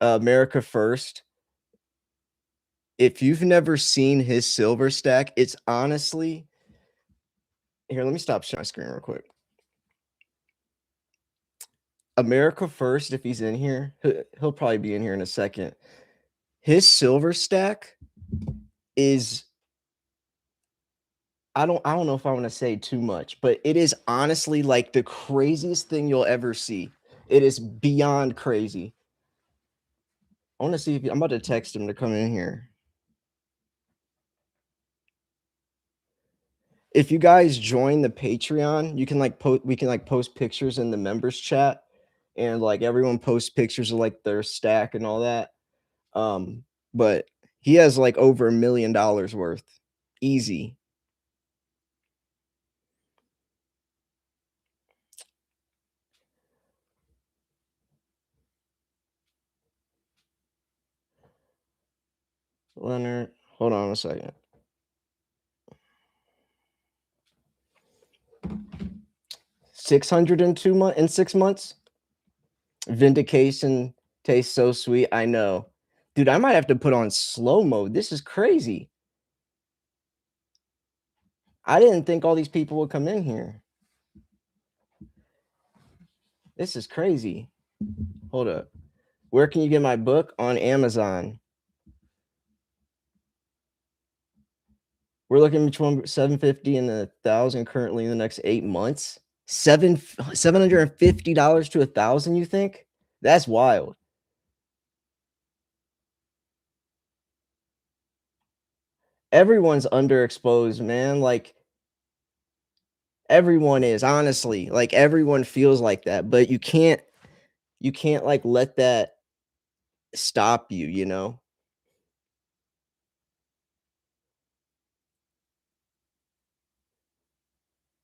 America First. If you've never seen his silver stack, it's honestly here, let me stop sharing my screen real quick. America First, if he's in here, he'll probably be in here in a second. His silver stack is I don't know if I want to say too much, but it is honestly like the craziest thing you'll ever see. It is beyond crazy. I want to see if I'm about to text him to come in here. If you guys join the Patreon, you can like we can like post pictures in the members chat, and like everyone posts pictures of like their stack and all that. But he has like over $1 million worth. Easy. Leonard, hold on a second. 602 in 6 months. Vindication tastes so sweet. I know. Dude, I might have to put on slow mode. This is crazy. I didn't think all these people would come in here. This is crazy. Hold up. Where can you get my book? On Amazon. We're looking between 750 and 1,000 currently in the next 8 months. $750 to 1,000, you think? That's wild. Everyone's underexposed, man. Like everyone is, honestly. Like everyone feels like that, but you can't like let that stop you, you know?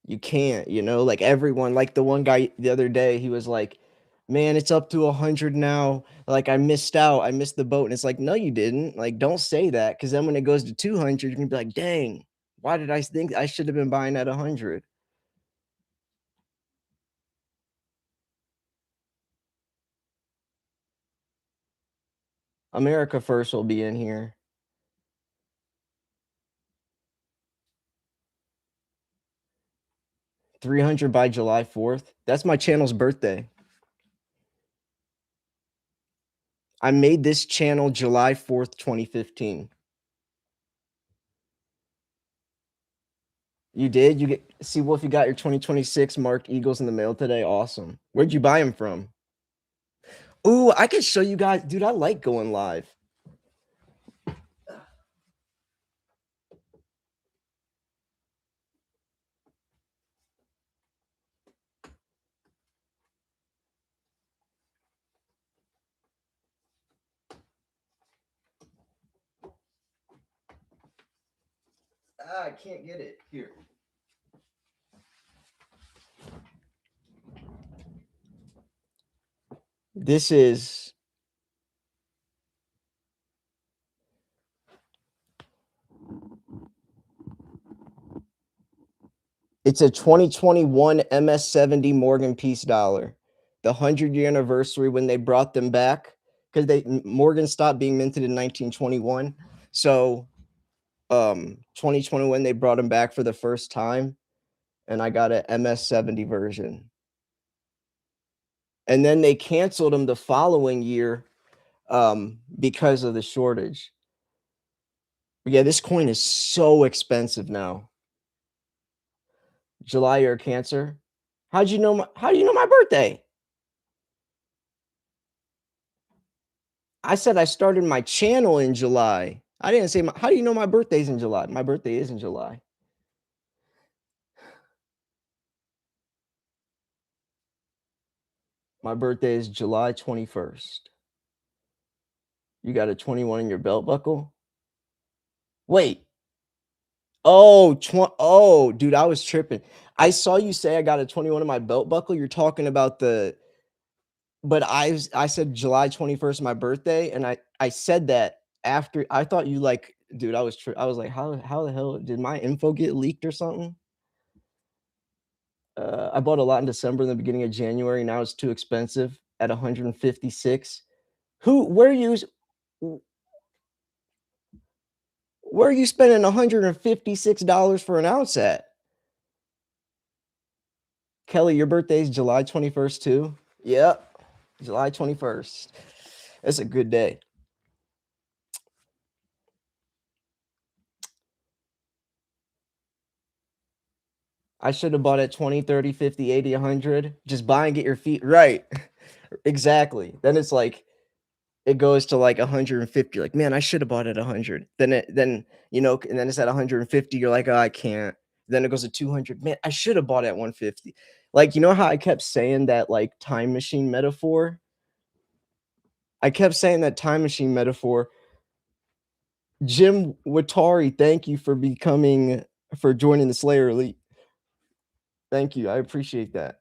You can't, you know, like everyone, like the one guy the other day, he was like, man, it's up to 100 now. Like I missed out. I missed the boat. And it's like, no, you didn't. Like, don't say that. Cause then when it goes to 200, you're gonna be like, dang, why did I think I should have been buying at 100? America First will be in here. 300 by July 4th. That's my channel's birthday. I made this channel July 4th, 2015. You did? You get see Wolf, you got your 2026 marked Eagles in the mail today. Awesome. Where'd you buy them from? Ooh, I could show you guys. Dude, I like going live. I can't get it. Here. This is it's a 2021 MS70 Morgan Peace dollar. The 100-year anniversary when they brought them back because Morgan stopped being minted in 1921. So 2021 they brought them back for the first time, and I got an MS70 version. And then they canceled them the following year because of the shortage. But yeah, this coin is so expensive now. July or Cancer. How do you know my birthday? I said I started my channel in July. I didn't say how do you know my birthday's in July? My birthday is in July. My birthday is July 21st. You got a 21 in your belt buckle? Wait. Oh, dude, I was tripping. I saw you say I got a 21 in my belt buckle. You're talking about the but I said July 21st, my birthday, and I said that after I thought you like, dude, I was like, how the hell did my info get leaked or something? I bought a lot in December in the beginning of January. Now it's too expensive at 156. Where are you where are you spending $156 for an ounce at? Kelly, your birthday's July 21st too? Yep. July 21st. That's a good day. I should have bought at 20, 30, 50, 80, 100. Just buy and get your feet right. Exactly. Then it's like it goes to like 150. Like, man, I should have bought at 100. Then and then it's at 150. You're like, oh, I can't. Then it goes to 200. Man, I should have bought at 150. Like, you know how I kept saying that like time machine metaphor? I kept saying that time machine metaphor. Jim Watari, thank you for joining the Slayer Elite. Thank you. I appreciate that.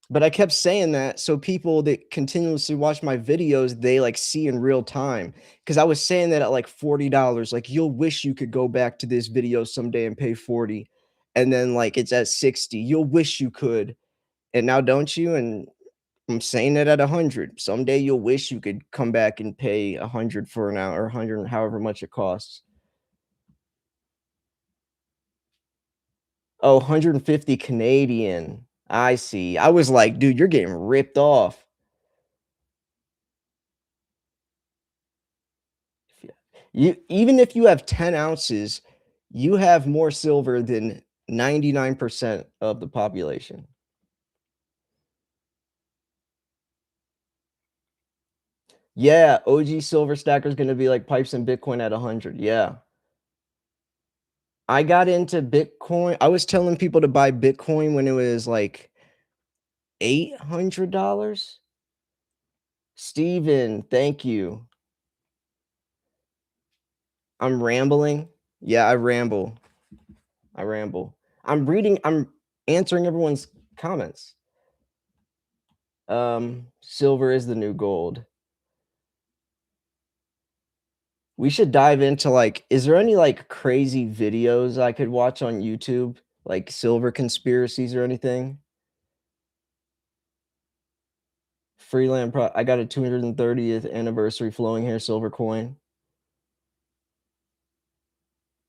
But I kept saying that so people that continuously watch my videos, they like see in real time. Cause I was saying that at like $40, like you'll wish you could go back to this video someday and pay 40. And then like it's at 60. You'll wish you could. And now don't you? And I'm saying it at 100. Someday you'll wish you could come back and pay 100 for an hour or 100, however much it costs. Oh, 150 Canadian. I see. I was like, dude, you're getting ripped off. You even if you have 10 ounces, you have more silver than 99% of the population. Yeah, OG silver stacker is gonna be like pipes and Bitcoin at 100. Yeah. I got into Bitcoin. I was telling people to buy Bitcoin when it was like $800. Steven, thank you. I'm rambling. Yeah, I ramble. I ramble. I'm answering everyone's comments. Silver is the new gold. We should dive into like, is there any like crazy videos I could watch on YouTube? Like silver conspiracies or anything? Freeland Pro I got a 230th anniversary flowing hair silver coin.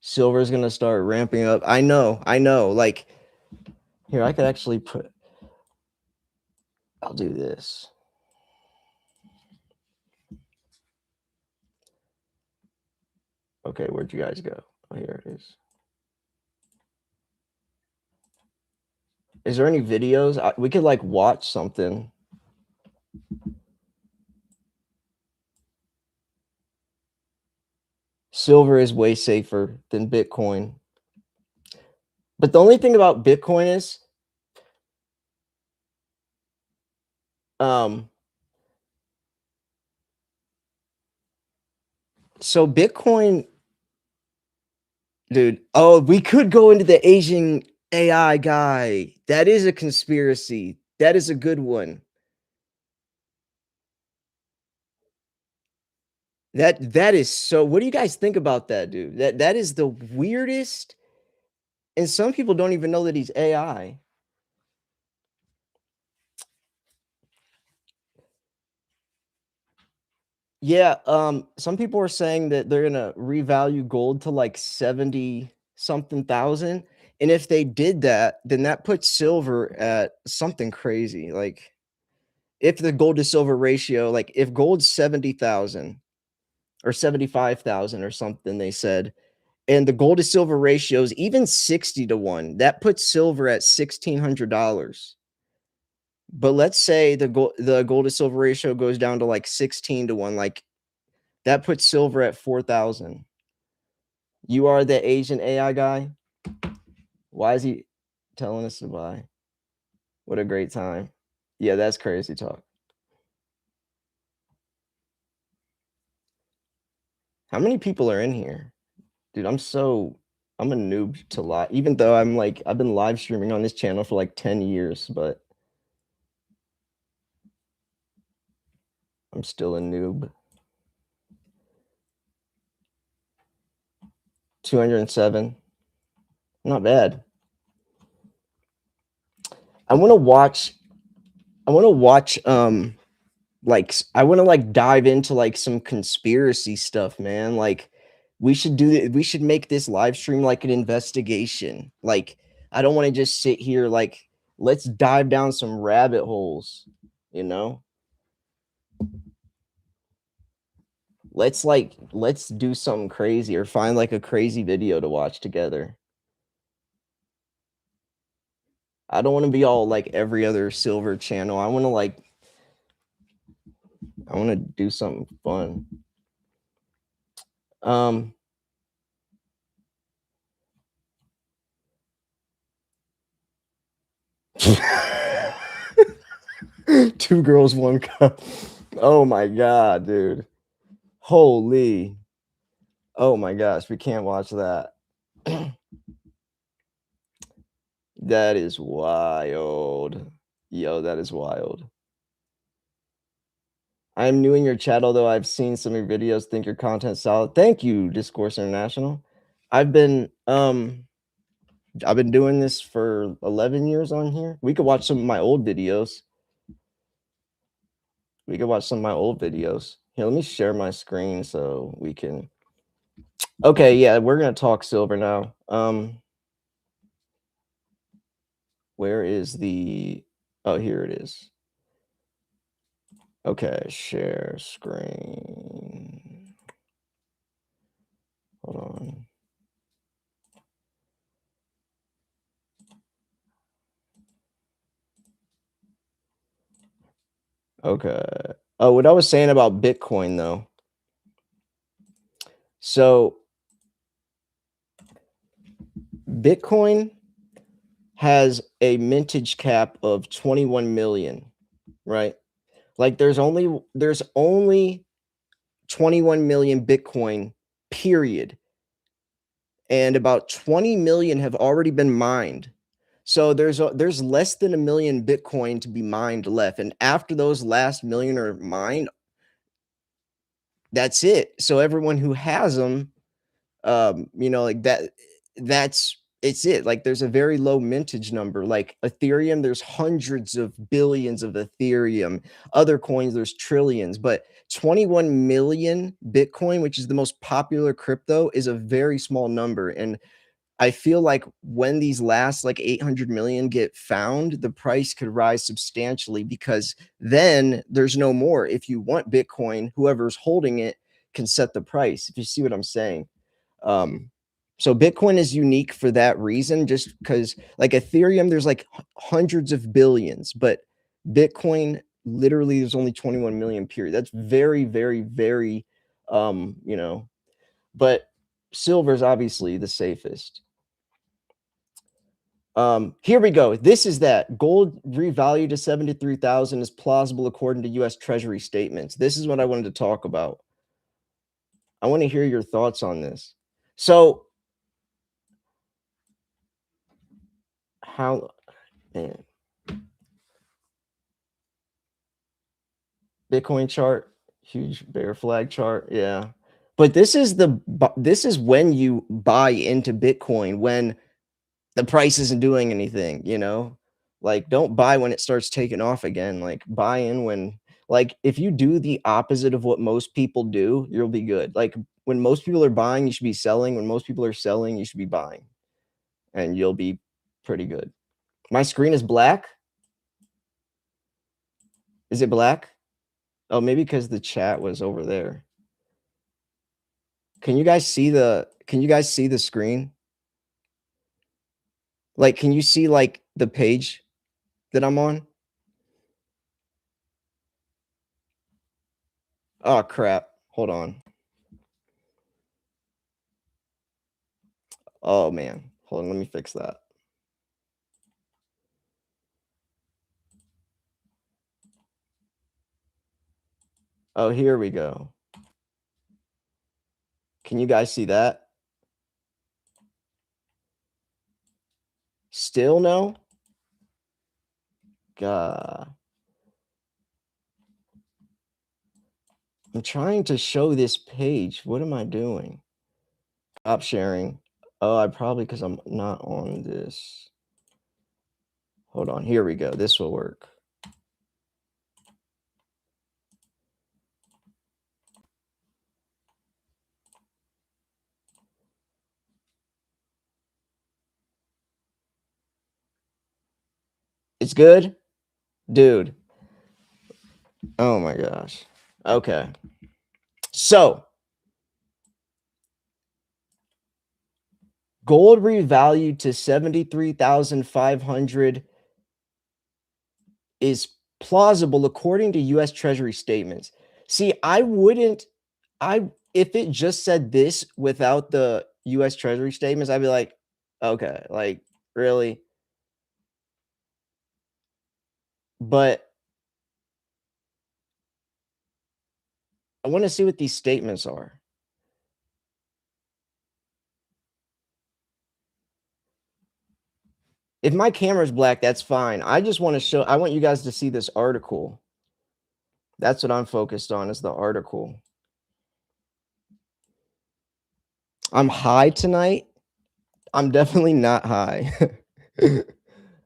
Silver is gonna start ramping up. I know. Like here, I could actually I'll do this. Okay, where'd you guys go? Oh, here it is. Is there any videos? We could like watch something. Silver is way safer than Bitcoin. But the only thing about Bitcoin is, um, so Bitcoin, dude. Oh, we could go into the Asian AI guy. That is a conspiracy. That is a good one. That is so. What do you guys think about that, dude? That is the weirdest. And some people don't even know that he's AI. Yeah, some people are saying that they're gonna revalue gold to like 70 something thousand. And if they did that, then that puts silver at something crazy. Like if the gold to silver ratio, like if gold's 70,000 or 75,000 or something, they said, and the gold to silver ratio is even 60 to 1, that puts silver at $1,600. But let's say the gold to silver ratio goes down to like 16 to 1, like that puts silver at 4,000. You are the Asian AI guy. Why is he telling us to buy? What a great time. Yeah, that's crazy talk. How many people are in here? Dude, I'm a noob to live, even though I'm like, I've been live streaming on this channel for like 10 years, but I'm still a noob. 207. Not bad. I want to watch like I want to like dive into like some conspiracy stuff, man. Like we should make this live stream like an investigation. Like I don't want to just sit here like let's dive down some rabbit holes, you know? Let's do something crazy or find like a crazy video to watch together. I don't want to be all like every other silver channel. I want to do something fun. Um Two girls, one cup. Oh my god, dude. Holy. Oh my gosh, we can't watch that. That is wild. Yo, that is wild. I'm new in your chat, although I've seen some of your videos, think your content's solid. Thank you, Discourse International. I've been I've been doing this for 11 years on here. We could watch some of my old videos. We could watch some of my old videos. Here, let me share my screen so we can. Okay, yeah, we're gonna talk silver now. Where is the? Oh, here it is. Okay, share screen. Hold on. Okay. Oh, what I was saying about Bitcoin though. So Bitcoin has a mintage cap of 21 million, right? Like there's only 21 million Bitcoin, period. And about 20 million have already been mined. So there's less than a million Bitcoin to be mined left. And after those last million are mined, that's it. So everyone who has them, like that's it's it. Like there's a very low mintage number. Like Ethereum, there's hundreds of billions of Ethereum. Other coins, there's trillions, but 21 million Bitcoin, which is the most popular crypto, is a very small number. And I feel like when these last like 800 million get found, the price could rise substantially because then there's no more. If you want Bitcoin, whoever's holding it can set the price. If you see what I'm saying. Um, so Bitcoin is unique for that reason, just because like Ethereum, there's like hundreds of billions, but Bitcoin literally there's only 21 million period. That's very, very, very but silver is obviously the safest. Here we go. This is that gold revalued to 73,000 is plausible according to US Treasury statements. This is what I wanted to talk about. I want to hear your thoughts on this. So, how, man, Bitcoin chart, huge bear flag chart, yeah. But this is when you buy into Bitcoin when the price isn't doing anything, you know? Like, don't buy when it starts taking off again. Like, buy in when, like, if you do the opposite of what most people do, you'll be good. Like, when most people are buying, you should be selling. When most people are selling, you should be buying, and you'll be pretty good. My screen is black. Is it black? Oh, maybe because the chat was over there. Can you guys see the screen? Like, can you see like the page that I'm on? Oh crap. Hold on. Oh man. Hold on, let me fix that. Oh, here we go. Can you guys see that? Still no? God. I'm trying to show this page. What am I doing? Stop sharing. Oh, I probably because I'm not on this. Hold on. Here we go. This will work. It's good? Dude. Oh my gosh. Okay. So, gold revalued to 73,500 is plausible according to US Treasury statements. See, I wouldn't I if it just said this without the US Treasury statements, I'd be like, okay, like really? But I want to see what these statements are. If my camera's black, that's fine. I just want to show I want you guys to see this article. That's what I'm focused on is the article. I'm high tonight. I'm definitely not high.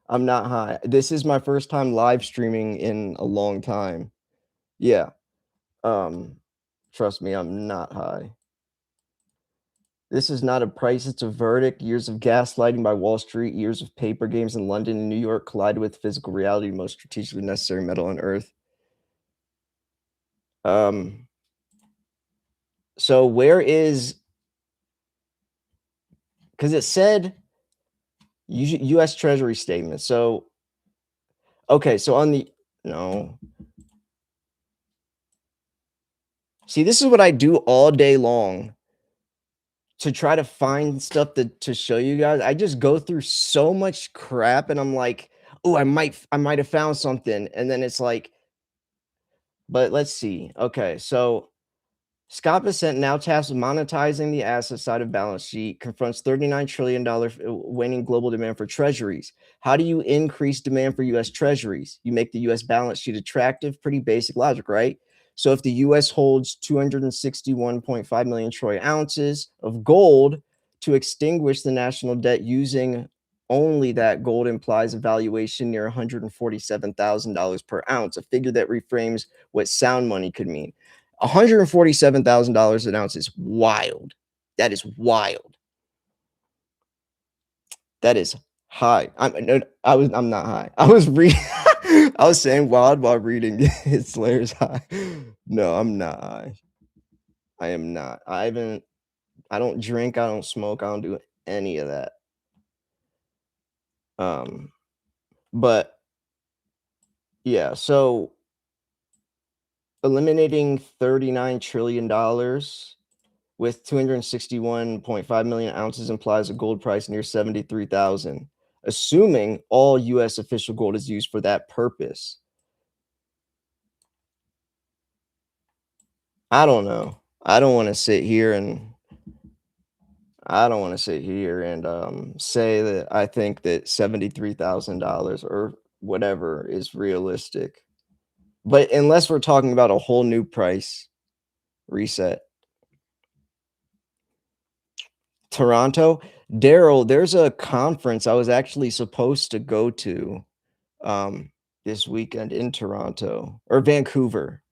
I'm not high. This is my first time live streaming in a long time. Yeah. Um, Trust me, I'm not high. This is not a price, it's a verdict. Years of gaslighting by Wall Street, years of paper games in London and New York collided with physical reality, the most strategically necessary metal on Earth. Um, so where is because it said US Treasury statement. So okay, so on the no. See, this is what I do all day long to try to find stuff to show you guys. I just go through so much crap and I'm like, "Oh, I might have found something." And then it's like, but let's see. Okay, so Scott Bessent, now tasked with monetizing the asset side of balance sheet, confronts $39 trillion waning global demand for treasuries. How do you increase demand for US treasuries? You make the US balance sheet attractive, pretty basic logic, right? So if the US holds 261.5 million troy ounces of gold to extinguish the national debt using only that gold implies a valuation near $147,000 per ounce, a figure that reframes what sound money could mean. $147,000 an ounce is wild. That is wild. That is high. I'm not high. I was reading I was saying wild while reading his Slayer's high. No, I'm not high. I am not. I don't drink, I don't smoke, I don't do any of that. Um, but yeah, so eliminating $39 trillion with 261.5 million ounces implies a gold price near 73,000, assuming all US official gold is used for that purpose. I don't know. I don't want to sit here and say that I think that $73,000 or whatever is realistic. But unless we're talking about a whole new price reset. Toronto, Daryl, there's a conference I was actually supposed to go to um this weekend in Toronto or Vancouver.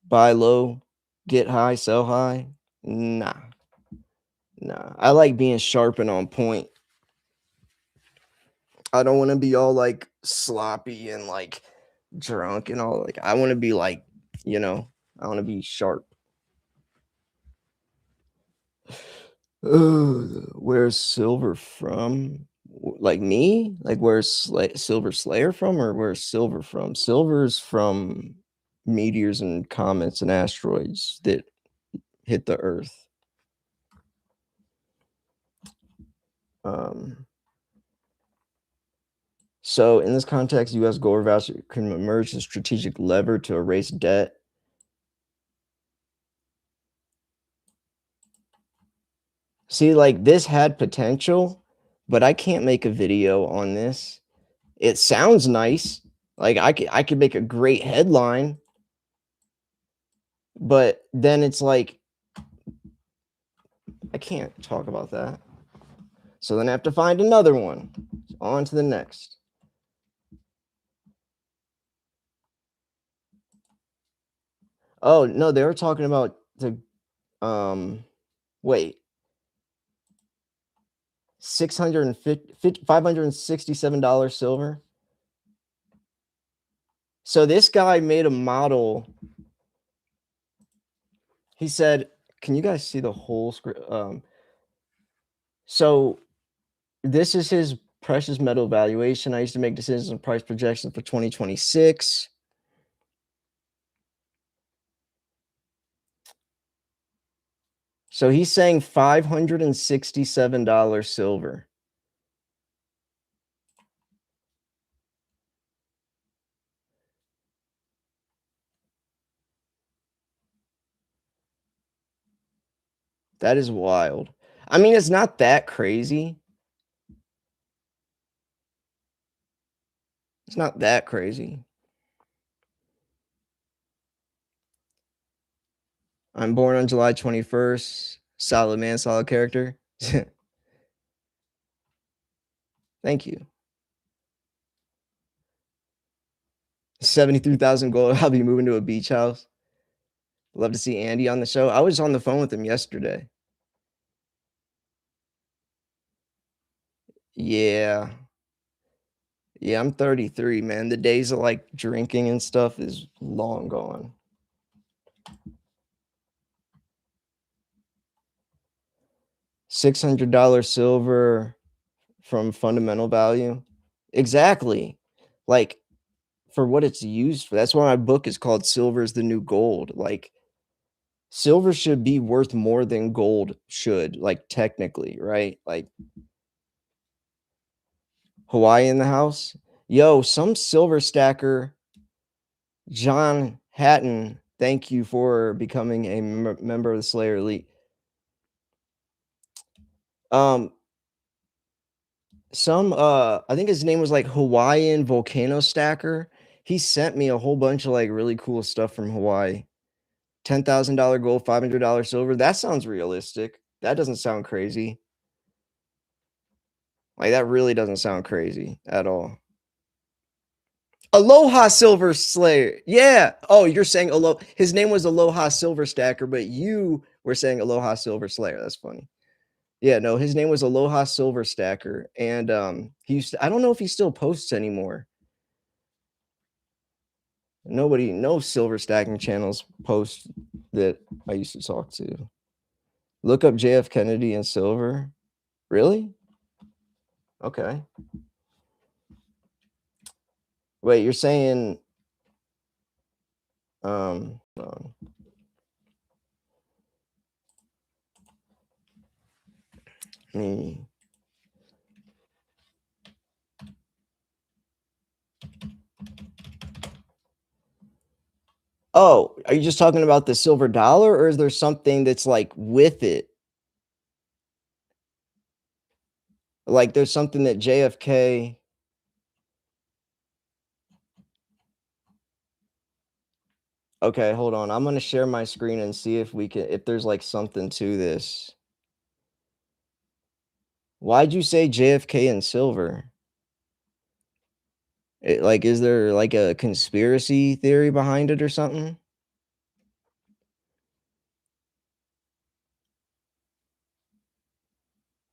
Buy low, get high, sell high. Nah, nah. I like being sharp and on point. I don't want to be all like sloppy and like drunk and all like I want to be like, you know, I want to be sharp. Where's Silver from? Like me? Like where's Silver Slayer from, or where's Silver from? Silver's from meteors and comets and asteroids that hit the Earth. Um, so in this context, U.S. gold voucher can emerge as a strategic lever to erase debt. See, like this had potential, but I can't make a video on this. It sounds nice. Like I could make a great headline, but then it's like I can't talk about that. So then I have to find another one. On to the next. Oh, no, they were talking about the wait. $567 silver. So this guy made a model. He said, "Can you guys see the whole script?" So this is his precious metal valuation. I used to make decisions on price projections for 2026. So he's saying $567 silver. That is wild. I mean, it's not that crazy. It's not that crazy. I'm born on July 21st. Solid man, solid character. Thank you. 73,000 gold. I'll be moving to a beach house. Love to see Andy on the show. I was on the phone with him yesterday. Yeah. Yeah, I'm 33, man. The days of like drinking and stuff is long gone. $600 silver from fundamental value. Exactly. Like for what it's used for. That's why my book is called Silver is the New Gold. Like silver should be worth more than gold should, like technically, right? Like Hawaii in the house. Yo, some silver stacker, John Hatton, thank you for becoming a member of the Slayer Elite. Some I think his name was like Hawaiian Volcano Stacker. He sent me a whole bunch of like really cool stuff from Hawaii. $10,000 gold, $500 silver. That sounds realistic. That doesn't sound crazy. Like that really doesn't sound crazy at all. Aloha Silver Slayer. Yeah. Oh, you're saying Aloha. His name was Aloha Silver Stacker, but you were saying Aloha Silver Slayer. That's funny. Yeah, no, his name was Aloha Silver Stacker, and he used to, I don't know if he still posts anymore. Nobody, no silver stacking channels post that I used to talk to. Look up JF Kennedy and silver. Really? Okay. Wait, you're saying hold on. Me. Oh, are you just talking about the silver dollar, or is there something that's like with it? Like there's something that JFK. Okay, hold on. I'm gonna share my screen and see if we can, if there's like something to this. Why'd you say JFK and silver? Like, is there like a conspiracy theory behind it or something?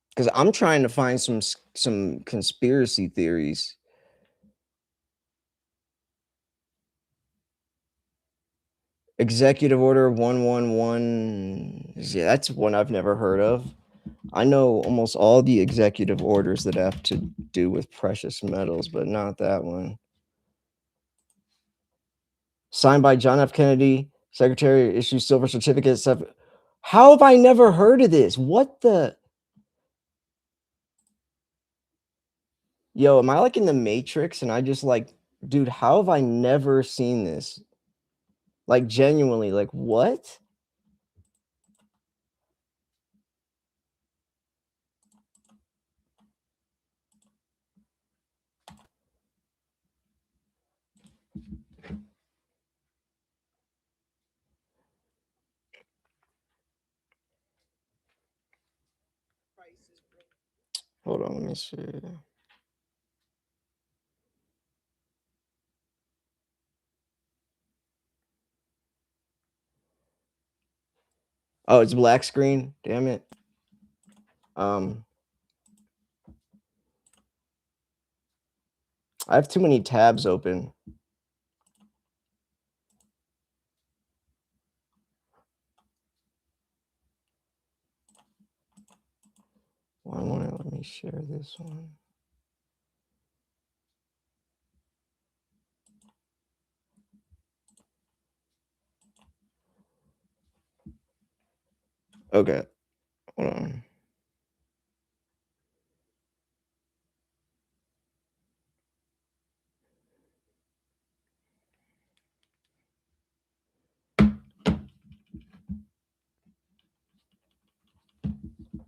Because I'm trying to find some conspiracy theories. Executive Order 111. Yeah, that's one I've never heard of. I know almost all the executive orders that have to do with precious metals, but not that one. Signed by John F. Kennedy, Secretary, issues silver certificates. How have I never heard of this? What the? Yo, am I like in the Matrix and I just like, dude, how have I never seen this? Like genuinely, like what? Hold on, let me see. Oh, it's black screen. Damn it. Um, I have too many tabs open. Why won't it let me share this one? Okay, hold on.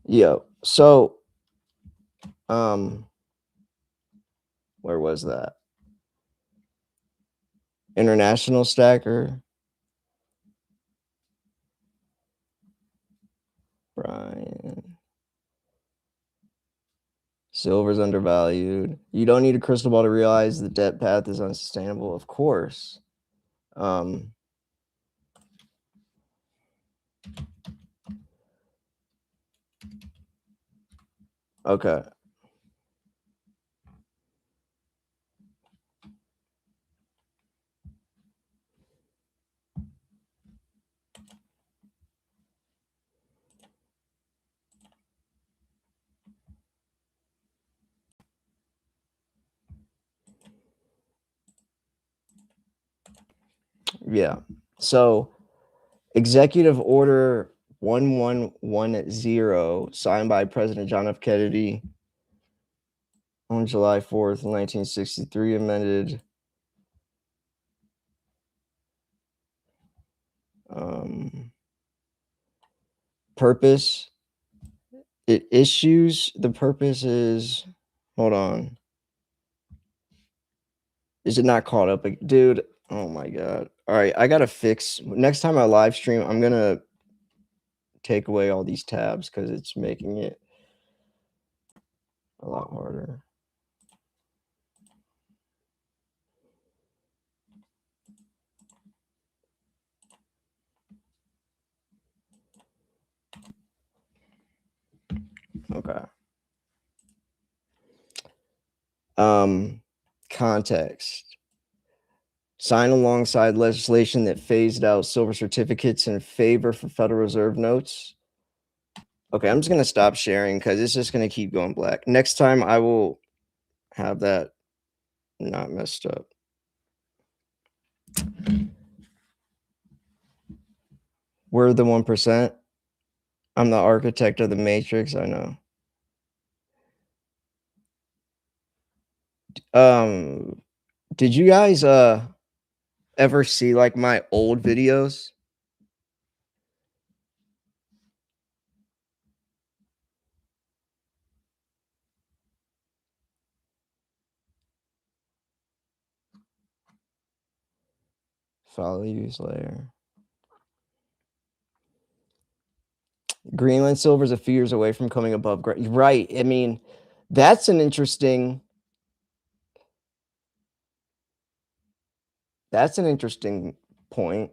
Yo, so where was that? International stacker. Brian. Silver's undervalued. You don't need a crystal ball to realize the debt path is unsustainable, of course. Okay. Yeah. So Executive Order 1110, signed by President John F. Kennedy on July 4th, 1963, amended purpose. It issues, the purpose is, hold on. Is it not caught up? Dude, oh my God. All right, I got to fix. Next time I live stream, I'm going to take away all these tabs because it's making it a lot harder. Okay. Context. Sign alongside legislation that phased out silver certificates in favor for Federal Reserve notes. Okay, I'm just going to stop sharing because it's just going to keep going black. Next time I will have that not messed up. We're the 1%. I'm the architect of the matrix, I know. Did you guys ever see like my old videos? Follow use layer. Greenland silver is a few years away from coming above. Right. I mean, that's an interesting. That's an interesting point.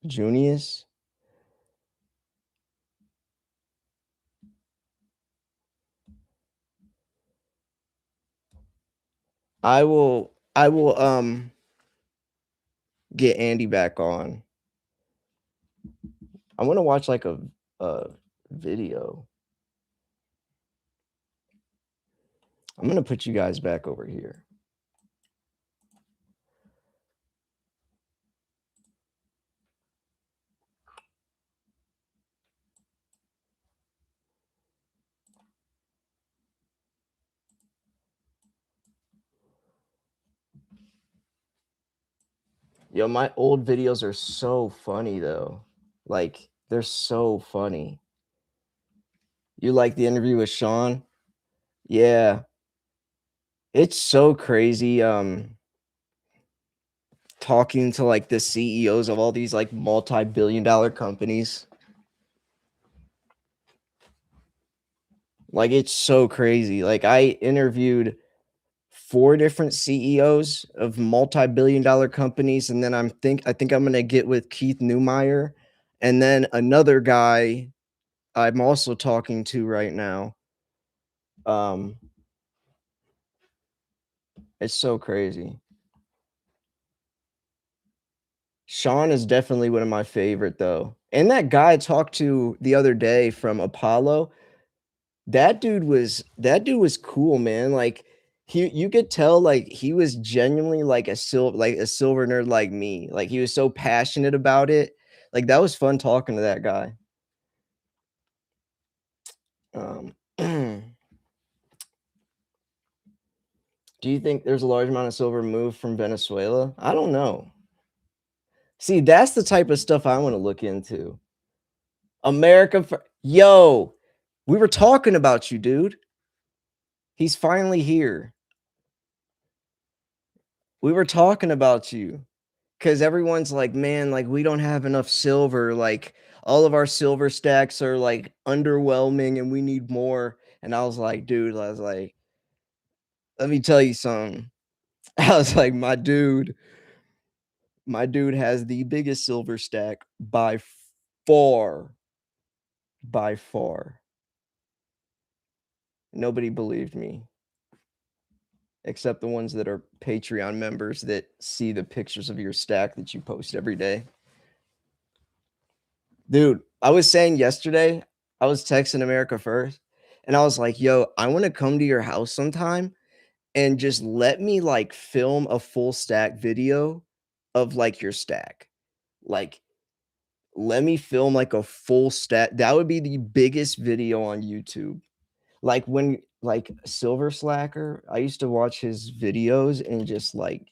Junius. I will get Andy back on. I want to watch like a video. I'm gonna put you guys back over here. Yo, my old videos are so funny though. Like they're so funny. You like the interview with Sean? Yeah. It's so crazy talking to like the CEOs of all these like multi-billion-dollar companies. Like it's so crazy. Like I interviewed 4 different CEOs of multi-billion-dollar companies, and then I think I'm gonna get with Keith Neumeyer, and then another guy I'm also talking to right now. It's so crazy. Sean is definitely one of my favorite though. And that guy I talked to the other day from Apollo, that dude was cool, man. Like you could tell like he was genuinely like a silver nerd like me. Like he was so passionate about it. Like that was fun talking to that guy. Do you think there's a large amount of silver moved from Venezuela? I don't know. See, that's the type of stuff I want to look into. America, yo, we were talking about you, dude. He's finally here. We were talking about you because everyone's like, man, like we don't have enough silver. Like all of our silver stacks are like underwhelming and we need more. And I was like, dude, let me tell you something. I was like, my dude has the biggest silver stack by far. By far. Nobody believed me. Except the ones that are Patreon members that see the pictures of your stack that you post every day. Dude, I was saying yesterday, I was texting America First, and I was like, yo, I want to come to your house sometime and just let me like film a full stack video of like your stack. Like, let me film like a full stack. That would be the biggest video on YouTube. Like when like Silver Slacker, I used to watch his videos and just like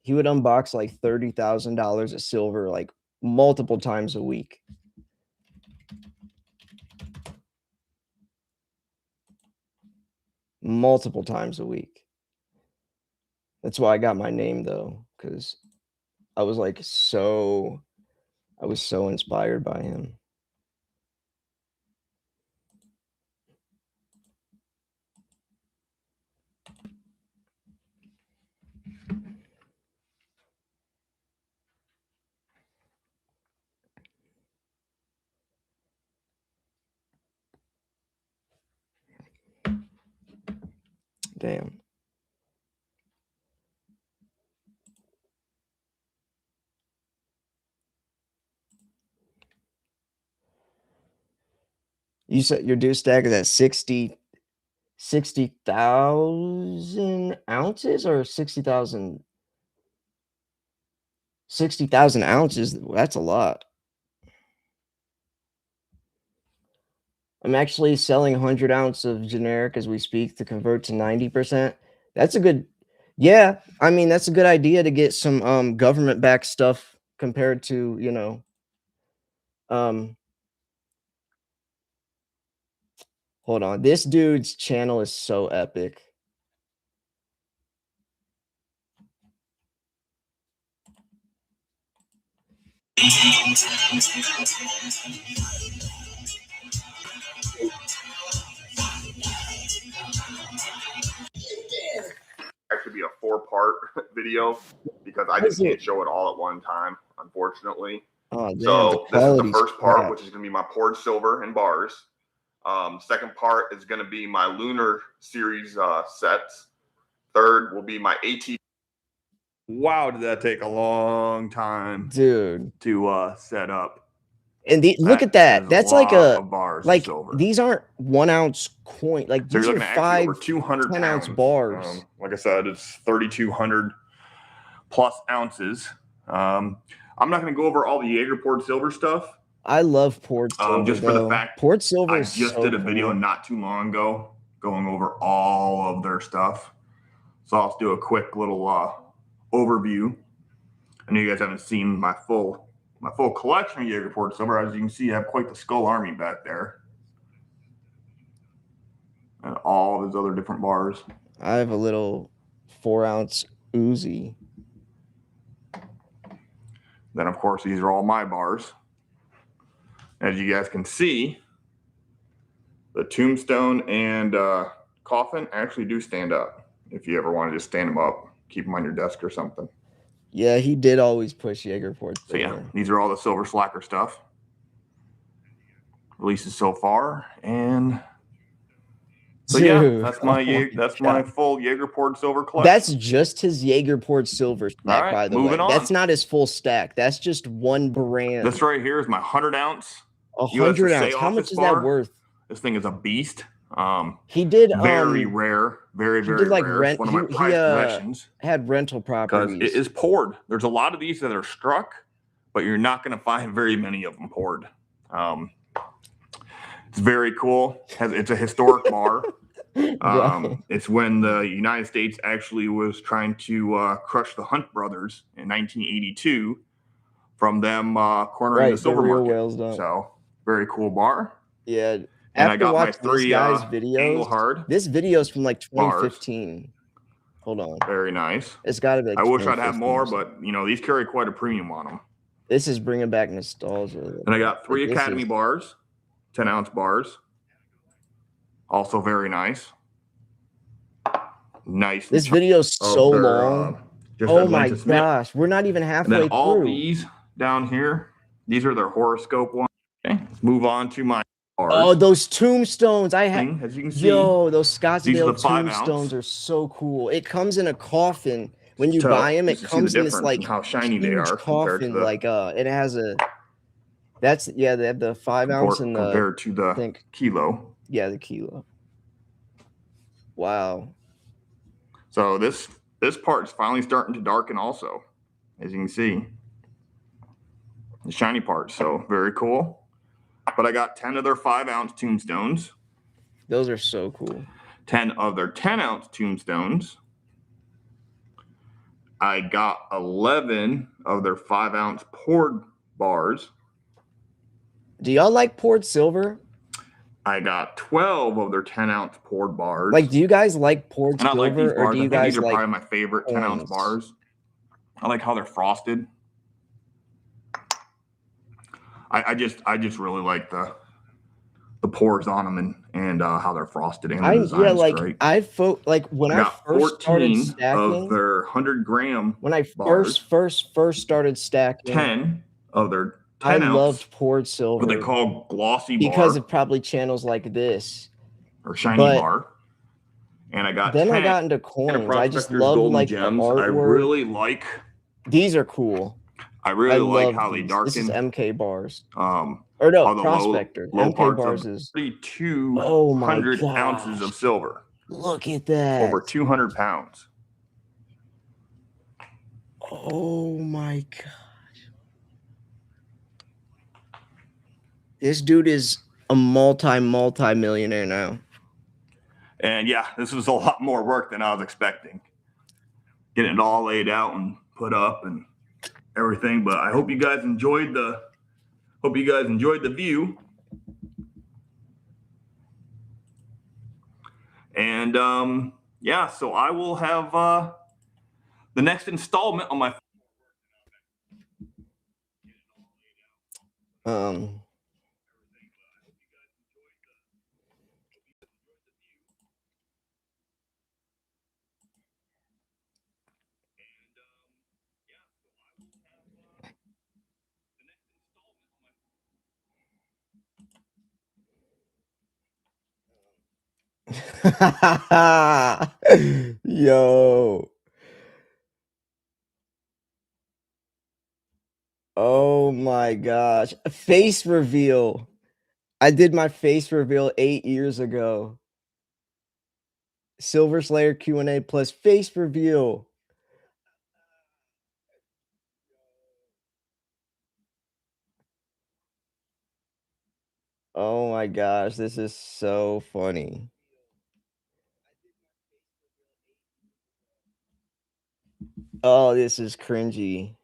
he would unbox like $30,000 of silver like multiple times a week. Multiple times a week. That's why I got my name though, because I was like I was so inspired by him. Damn. You said your due stack is at 60,000 ounces or 60,000 ounces. That's a lot. I'm actually selling 100 ounce of generic as we speak to convert to 90%. That's a good, yeah. I mean, that's a good idea to get some government backed stuff compared to, you know, hold on. This dude's channel is so epic. Actually be a 4-part video because I just can't show it all at one time, unfortunately. Oh, damn, so this is the first part, crap. which is going to be my poured silver and bars. Second part is going to be my lunar series sets. Third will be my AT. Wow, did that take a long time, dude, to set up? And look at that. That's like a bars like silver. These aren't 1 ounce coin. Like So these you're are looking at over 200 10 pounds. ounce bars. Like I said, it's 3,200 plus ounces. I'm not going to go over all the Jaeger poured silver stuff. I love poured silver. Just for the fact poured silver I just did a video not too long ago going over all of their stuff. So I'll do a quick little overview. I know you guys haven't seen my full collection of Jaeger poured silver. As you can see, I have quite the skull army back there. And all those other different bars. I have a little 4 ounce Uzi. Then, of course, these are all my bars. As you guys can see, the tombstone and coffin actually do stand up. If you ever want to just stand them up, keep them on your desk or something. Yeah, he did always push Jaeger poured silver. So yeah, these are all the silver slacker stuff. releases so far, and so Dude, yeah, that's my my God. full Jaeger poured silver collection. That's just his Jaeger poured silver stack, right, by the way. moving on. That's not his full stack. That's just one brand. This right here is my 100-ounce 100 ounce. How much is that worth? This thing is a beast. He did very rare, very he did like rare. rent. It's one of my prized possessions. Had rental Because properties. it is poured. There's a lot of these that are struck, but you're not going to find very many of them poured. It's very cool. It's a historic bar. It's when the United States actually was trying to crush the Hunt brothers in 1982 from them cornering the silver market. So very cool bar. Yeah. And after I got my watching this 3 guy's videos, angle hard. This video is from like 2015. Hold on. Very nice. It's got to be. Like I wish I'd have more, but you know these carry quite a premium on them. This is bringing back nostalgia. And I got 3 Academy bars, 10-ounce bars. Also very nice. Nice. This video is so long. Oh my gosh, we're not even halfway and then all through. These down here, these are their horoscope ones. Okay, let's move on to my bars. Oh, those tombstones! I have. As you can see, yo, those Scottsdale tombstones are so cool. It comes in a coffin. When you buy them, it comes in this like how shiny they are coffin. Like it has a. That's they have the 5 ounce and the compared to the kilo. Yeah, the kilo. Wow. So this part is finally starting to darken also, as you can see. The shiny part, so very cool. But I got 10 of their 5-ounce tombstones. Those are so cool. 10 of their 10-ounce tombstones. I got 11 of their 5-ounce poured bars. Do y'all like poured silver? I got 12 of their 10-ounce poured bars. Like, do you guys like poured silver, like these bars. or do you guys these are like probably my favorite 10-ounce bars? I like how they're frosted. I just really like the pours on them and how they're frosted. And the design's great. When I first started stacking of their 100-gram. When I first started stacking, 10 of their 10 I loved poured silver. What they call glossy bar. Because of probably channels like this. Or shiny bar. And I got 10. I got into coins. I just love like gems. The artwork. I really like. These are cool. I really like how they darken. This is MK bars. Or no, Prospector. Low MK bars is 3,200 ounces of silver. Look at that. Over 200 pounds. Oh my gosh. This dude is a multi-millionaire now. And yeah, this was a lot more work than I was expecting. Getting it all laid out and put up and everything, but I hope you guys enjoyed the view. And yeah, so I will have the next installment on my Yo. Oh my gosh. Face reveal. I did my face reveal 8 years ago. Silver Slayer Q&A plus face reveal. Oh my gosh, this is so funny. Oh, this is cringy.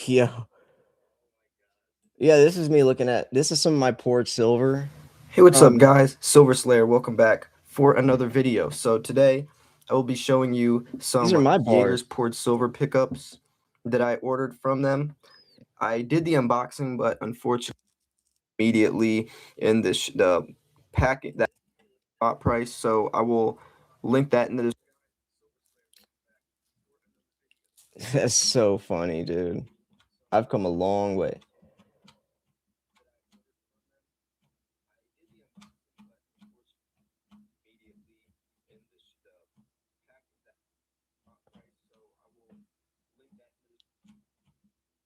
Yeah. Yeah, this is me looking at, this is some of my poured silver. Hey, what's up guys? Silver Slayer, welcome back for another video. So today I will be showing you some Jaeger's poured silver pickups that I ordered from them. I did the unboxing, but unfortunately immediately in the packet that price, so I will link that in the description. That's so funny, dude. I've come a long way.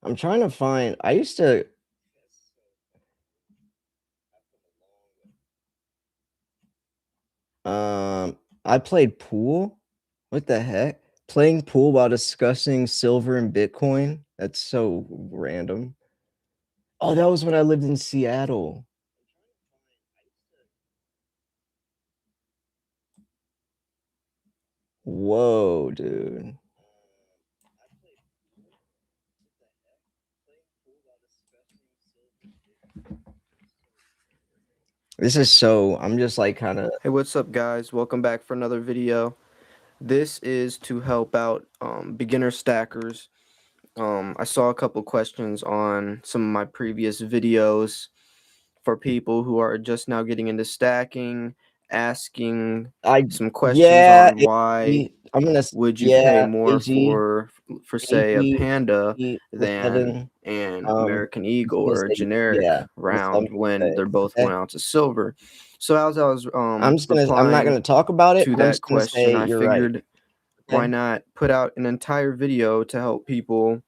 I'm trying to find. I used to. I played pool. What the heck? Playing pool while discussing silver and Bitcoin? That's so random. Oh, that was when I lived in Seattle. Whoa, dude. This is so, I'm just like kind of. Hey, what's up, guys? Welcome back for another video. This is to help out beginner stackers. I saw a couple questions on some of my previous videos for people who are just now getting into stacking, asking some questions Yeah, on why I'm gonna, would you pay yeah, more AG, for say a Panda with than 7, an American Eagle gonna or a say, generic yeah, with 7, round when they're both okay. 1 ounce of silver? So as I was I'm not replying gonna talk about it. to I'm that just gonna say question, I you're right. figured why not put out an entire video to help people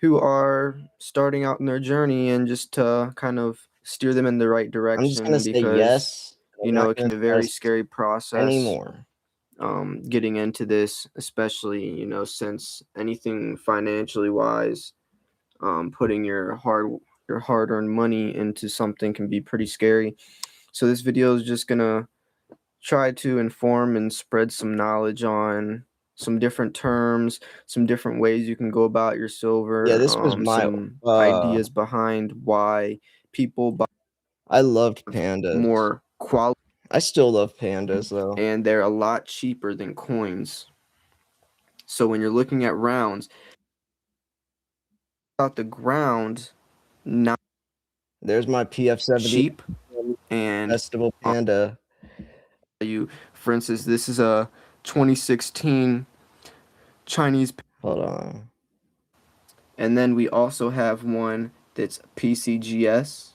who are starting out in their journey and just to kind of steer them in the right I'm just gonna direction, say because yes. you I'm know not it can gonna be a very press scary process anymore. getting into this, especially, you know, since anything financially wise, putting your hard-earned money into something can be pretty scary. So this video is just gonna try to inform and spread some knowledge on some different terms, some different ways you can go about your silver, Yeah, this was my some ideas behind why people buy I loved pandas. more quality, I still love pandas though. and they're a lot cheaper than coins. So when you're looking at rounds, out the ground, not There's my PF70 cheap, and festival panda. for instance, this is a 2016 Chinese. Hold on. And then we also have one that's PCGS.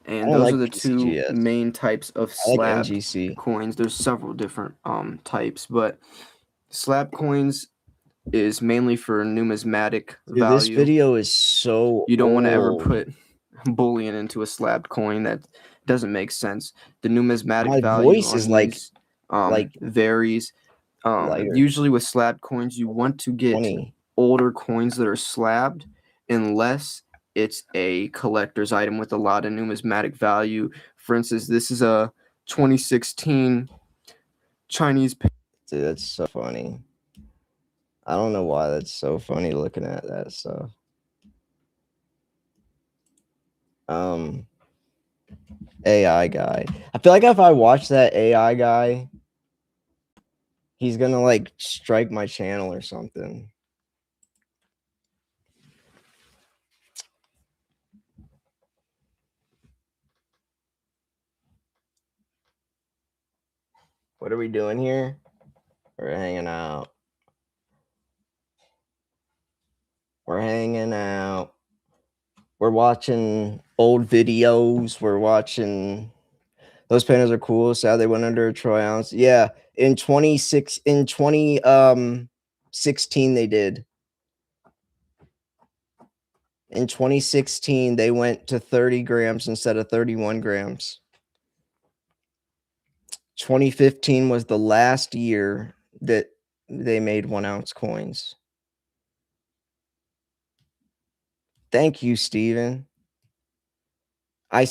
And those are the two main types of slab coins. There's several different types, but slab coins is mainly for numismatic value. This video is so you don't want to ever put bullion into a slabbed coin. That doesn't make sense. The numismatic value on these varies. Usually with slabbed coins, you want to get older coins that are slabbed, unless it's a collector's item with a lot of numismatic value. For instance, this is a 2016 Chinese. Dude, that's so funny. I don't know why that's so funny looking at that stuff. AI guy. I feel like if I watch that AI guy, he's gonna like strike my channel or something. What are we doing here? We're hanging out. We're hanging out. We're watching old videos. We're watching. Those pandas are cool. Sad they went under a troy ounce. Yeah, in 2016 they did. In 2016 they went to 30 grams instead of 31 grams. 2015 was the last year that they made 1 ounce coins. Thank you, Steven. I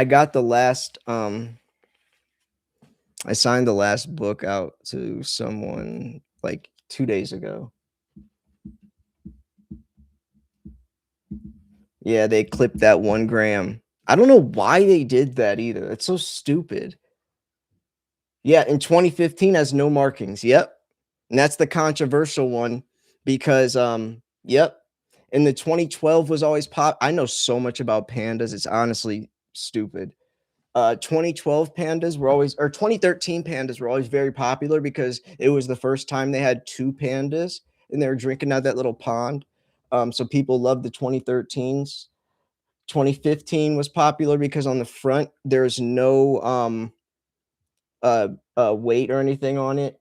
got the last I signed the last book out to someone like 2 days ago. Yeah, they clipped that 1 gram. I don't know why they did that either. It's so stupid. Yeah, in 2015 has no markings. Yep. And that's the controversial one because yep. And the 2012 was always pop. I know so much about pandas. It's honestly stupid. 2012 pandas were always, or 2013 pandas were always very popular because it was the first time they had 2 pandas and they were drinking out that little pond. So people loved the 2013s. 2015 was popular because on the front there's no weight or anything on it.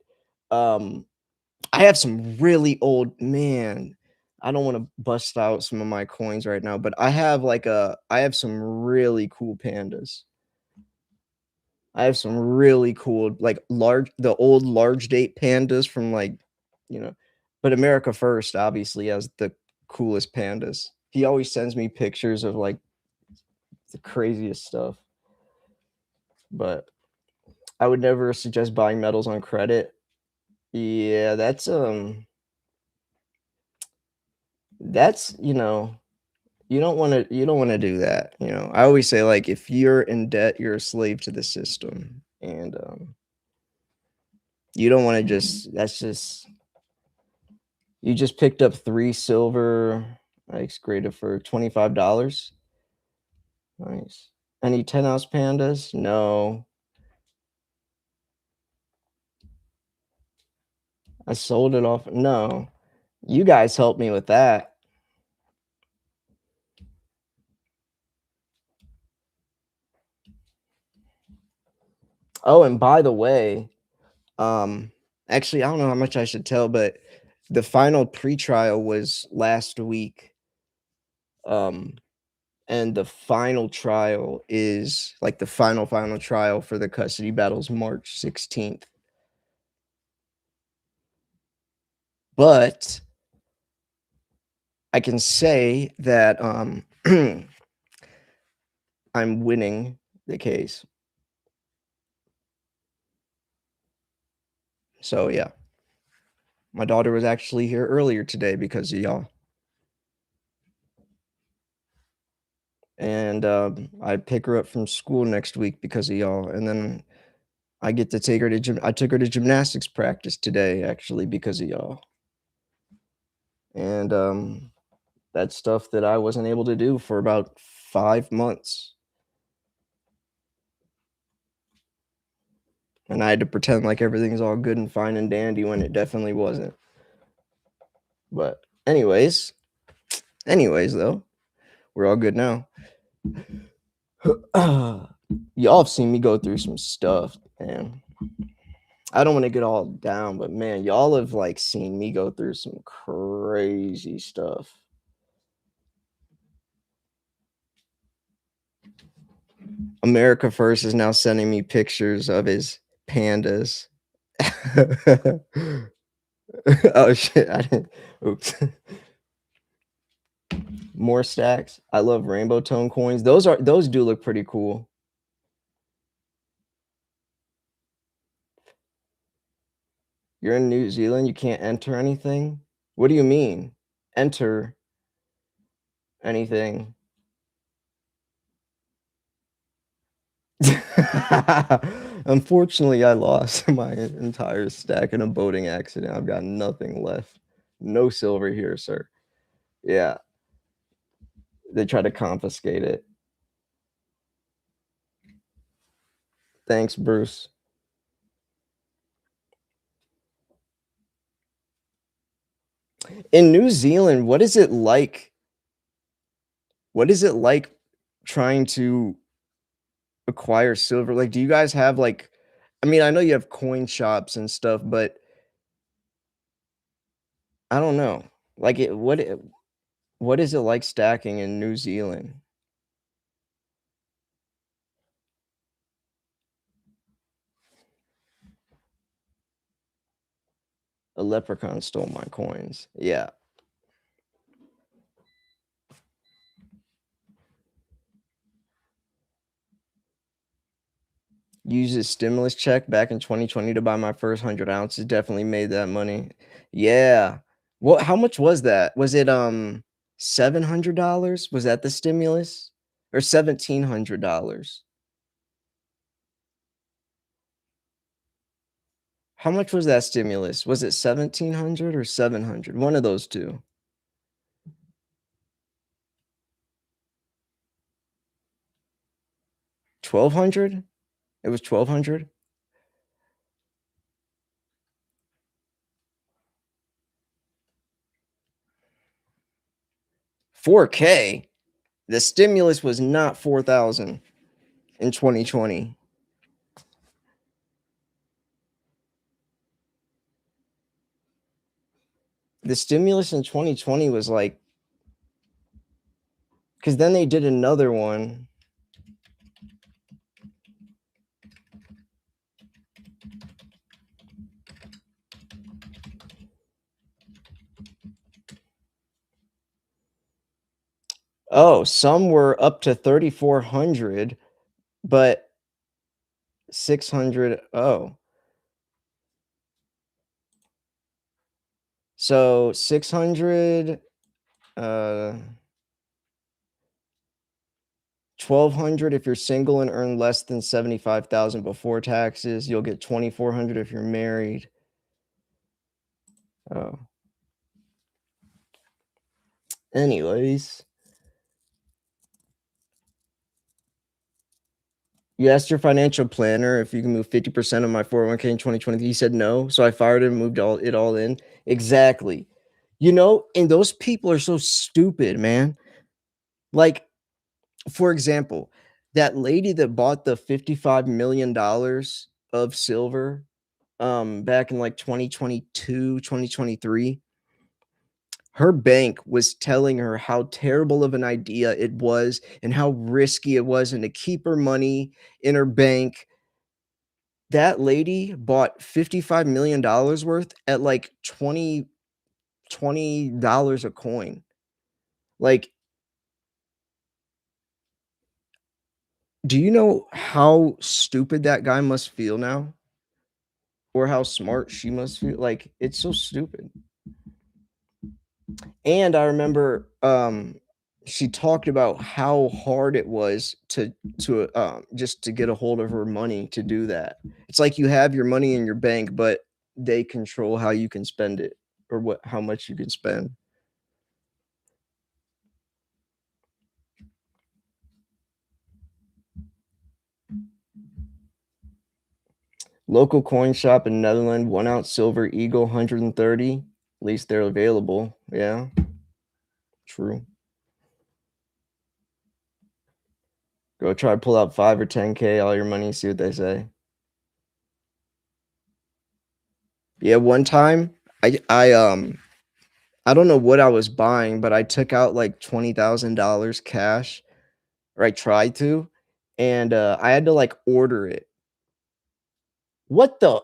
I have some really old, man. I don't want to bust out some of my coins right now, but I have some really cool pandas. I have some really cool, like the old large date pandas from but America First obviously has the coolest pandas. He always sends me pictures of like the craziest stuff. But I would never suggest buying metals on credit. Yeah, that's you don't want to do that. I always say, like, if you're in debt, you're a slave to the system, and you don't want to you just picked up 3 silver. I graded for $25. Nice. Any 10-ounce pandas? No. I sold it off. No. You guys helped me with that. Oh, and by the way, actually, I don't know how much I should tell, but the final pretrial was last week. And the final trial is like the final trial for the custody battles March 16th. But I can say that I'm winning the case. So yeah. My daughter was actually here earlier today because of y'all. And I pick her up from school next week because of y'all. And then I get to take her to I took her to gymnastics practice today, actually, because of y'all. And that's stuff that I wasn't able to do for about 5 months. And I had to pretend like everything's all good and fine and dandy when it definitely wasn't. But anyways though, we're all good now. Y'all have seen me go through some stuff, man. I don't want to get all down, but man, y'all have like seen me go through some crazy stuff. America First is now sending me pictures of his pandas. Oh shit, I didn't. Oops. More stacks. I love rainbow tone coins. Those do look pretty cool. You're in New Zealand, you can't enter anything? What do you mean? Enter anything. Unfortunately, I lost my entire stack in a boating accident. I've got nothing left. No silver here, sir. Yeah. They try to confiscate it. Thanks, Bruce. In New Zealand, what is it like? What is it like trying to acquire silver? Like, do you guys have like, I mean, I know you have coin shops and stuff, but I don't know. Like, what is it like stacking in New Zealand? A leprechaun stole my coins. Yeah. Used a stimulus check back in 2020 to buy my first 100 ounces. Definitely made that money. Yeah. What? How much was that? Was it $700? Was that the stimulus, or $1,700? How much was that stimulus? Was it 1,700 or 700? One of those two. 1,200? It was 1,200? $4K? The stimulus was not 4,000 in 2020. The stimulus in 2020 was like, because then they did another one. Oh, some were up to 3,400, but 600. Oh, so 600, 1,200 if you're single and earn less than 75,000 before taxes. You'll get 2,400 if you're married. Oh. Anyways. You asked your financial planner if you can move 50% of my 401k in 2020. He said no. So I fired him, moved it all in. Exactly. You know, and those people are so stupid, man. Like, for example, that lady that bought the $55 million of silver back in like 2022, 2023, her bank was telling her how terrible of an idea it was and how risky it was and to keep her money in her bank. That lady bought $55 million worth at like $20 a coin. Like, do you know how stupid that guy must feel now? Or how smart she must feel? Like, it's so stupid. And I remember she talked about how hard it was to just to get a hold of her money to do that. It's like you have your money in your bank, but they control how you can spend it or how much you can spend. Local coin shop in Netherlands, 1 ounce silver eagle, 130. At least they're available. Yeah. True. Go try to pull out 5 or 10K, all your money, see what they say. Yeah, one time I don't know what I was buying, but I took out like $20,000 cash, or I tried to, and I had to like order it. What the?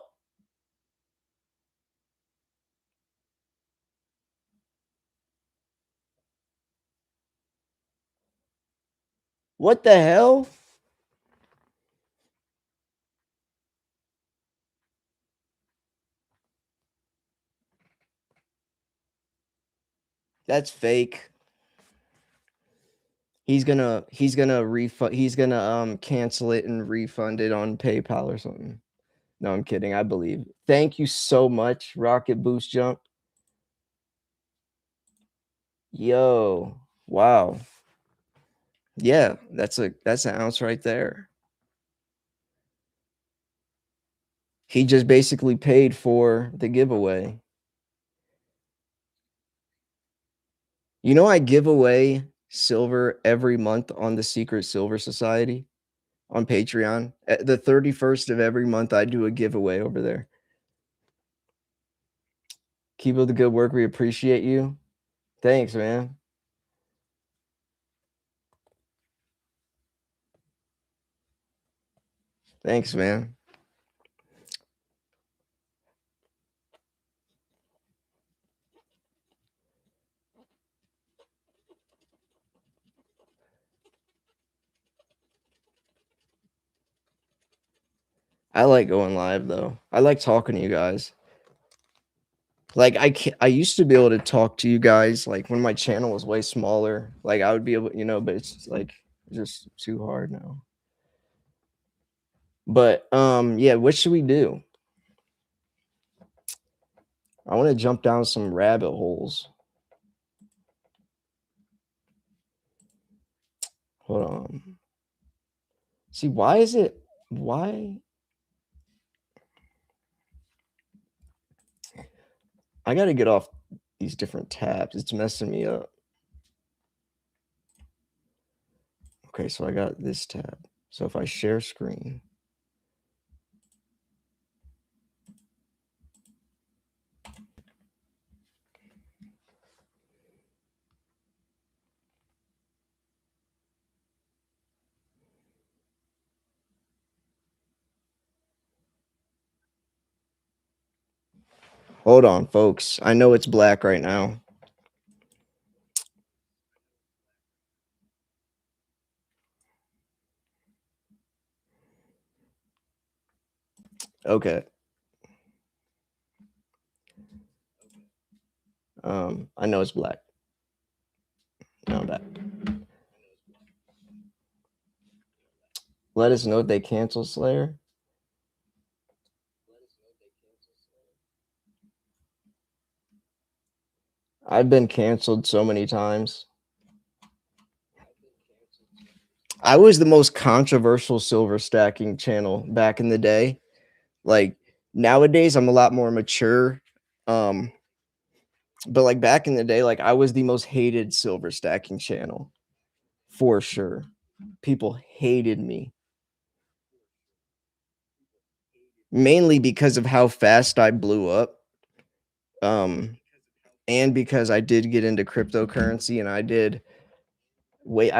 What the hell? That's fake. He's gonna refund. He's gonna cancel it and refund it on PayPal or something. No, I'm kidding. I believe. Thank you so much, Rocket Boost Jump. Yo, wow. Yeah, that's an ounce right there. He just basically paid for the giveaway. You know, I give away silver every month on the Secret Silver Society on Patreon. At the 31st of every month, I do a giveaway over there. Keep up the good work. We appreciate you. Thanks, man. Thanks, man. I like going live though. I like talking to you guys. Like I used to be able to talk to you guys like when my channel was way smaller. Like I would be able, you know, but it's like just too hard now. But yeah, what should we do? I want to jump down some rabbit holes. Hold on. See, why is it? Why? I got to get off these different tabs. It's messing me up. Okay, so I got this tab. So if I share screen. Hold on, folks. I know it's black right now. Okay. I know it's black. Now I'm back. Let us know if they cancel Slayer. I've been canceled so many times. I was the most controversial silver stacking channel back in the day. Like nowadays, I'm a lot more mature. But like back in the day, like I was the most hated silver stacking channel for sure. People hated me. Mainly because of how fast I blew up. And because I did get into cryptocurrency and I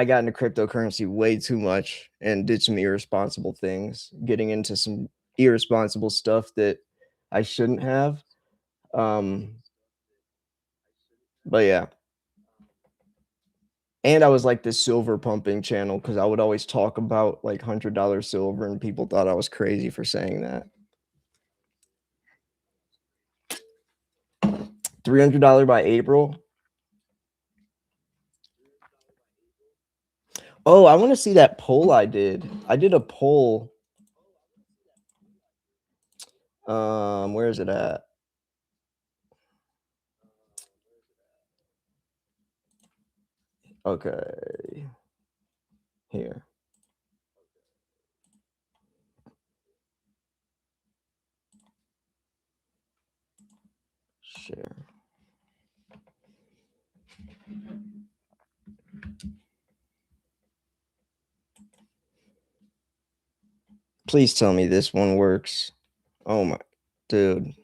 got into cryptocurrency way too much and did some irresponsible things, getting into some irresponsible stuff that I shouldn't have. But yeah. And I was like this silver pumping channel because I would always talk about like $100 silver and people thought I was crazy for saying that. $300 by April. Oh, I want to see that poll I did. I did a poll. Where is it at? Okay. Here. Share. Please tell me this one works. Oh my, dude.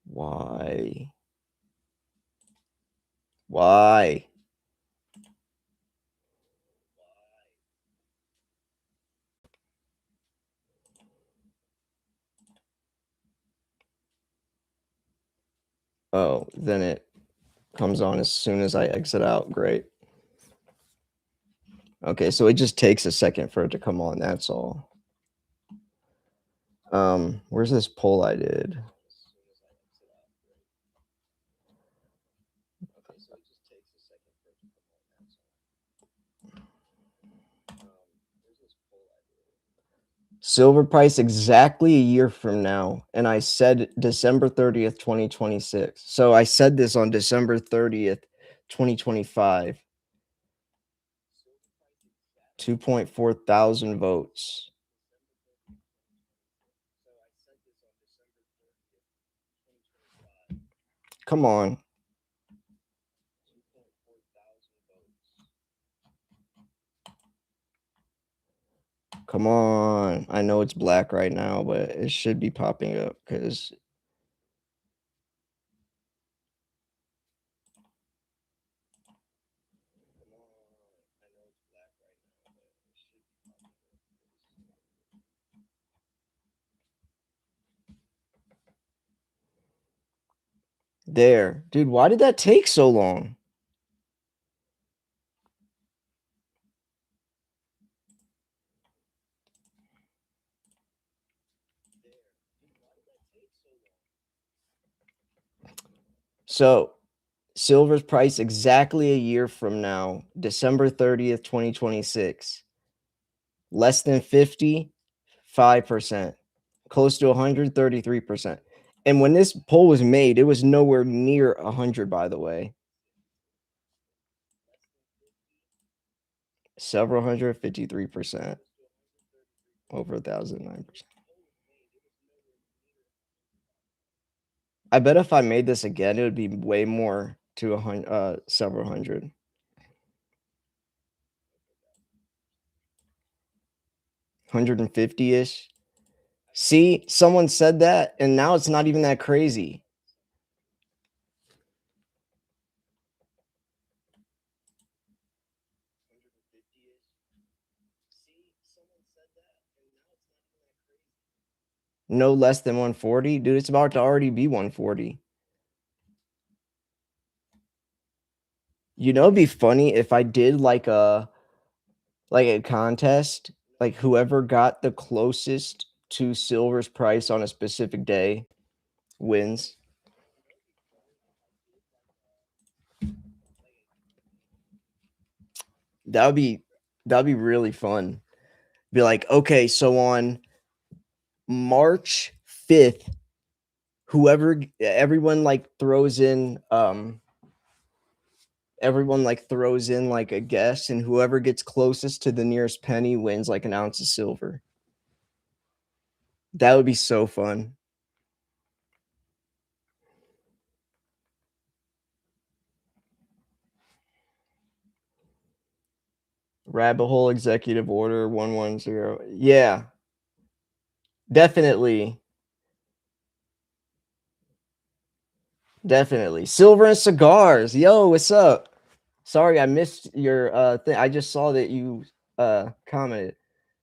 Why? Why? Oh, then it comes on as soon as I exit out. Great. Okay, so it just takes a second for it to come on. That's all. Where's this poll I did? Silver price exactly a year from now. And I said December 30th, 2026. So I said this on December 30th, 2025. 2.4 thousand votes. Come on. Come on. I know it's black right now, but it should be popping up because there. Dude, why did that take so long? So silver's price exactly a year from now, December 30th, 2026. Less than 50, 5%. Close to 100, 33%. And when this poll was made, it was nowhere near 100, by the way. Several hundred, 53%. Over 1,009%. I bet if I made this again, it would be way more to several hundred. 150-ish. See, someone said that, and now it's not even that crazy. No less than 140? Dude, it's about to already be 140. You know, it'd be funny if I did like a contest, like whoever got the closest to silver's price on a specific day wins. That'd be really fun. Be like, okay, so on March 5th, everyone like throws in like a guess, and whoever gets closest to the nearest penny wins like an ounce of silver. That would be so fun. Rabbit hole executive order 110. Yeah. Definitely. Definitely. Silver and cigars. Yo, what's up? Sorry, I missed your thing. I just saw that you commented.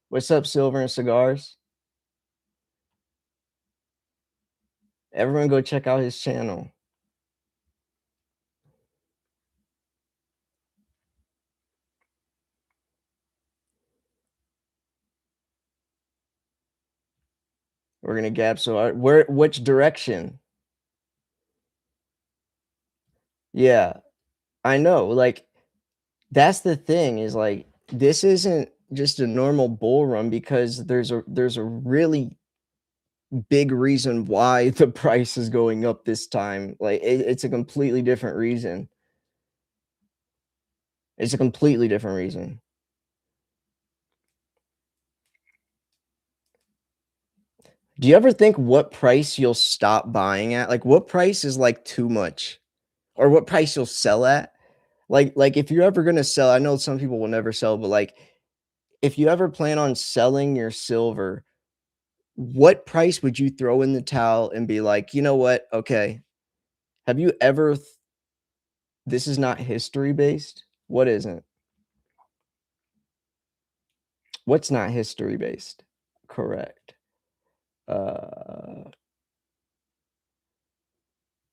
What's up, Silver and Cigars? Everyone go check out his channel. We're gonna gap. So which direction? Yeah, I know. Like, that's the thing, is like, this isn't just a normal bull run, because there's a really big reason why the price is going up this time. Like, it's a completely different reason. It's a completely different reason. Do you ever think what price you'll stop buying at? Like, what price is like too much? Or what price you'll sell at? Like if you're ever gonna sell, I know some people will never sell, but like if you ever plan on selling your silver, what price would you throw in the towel and be like, you know what? Okay. Have you ever this is not history based? What isn't? What's not history based? Correct.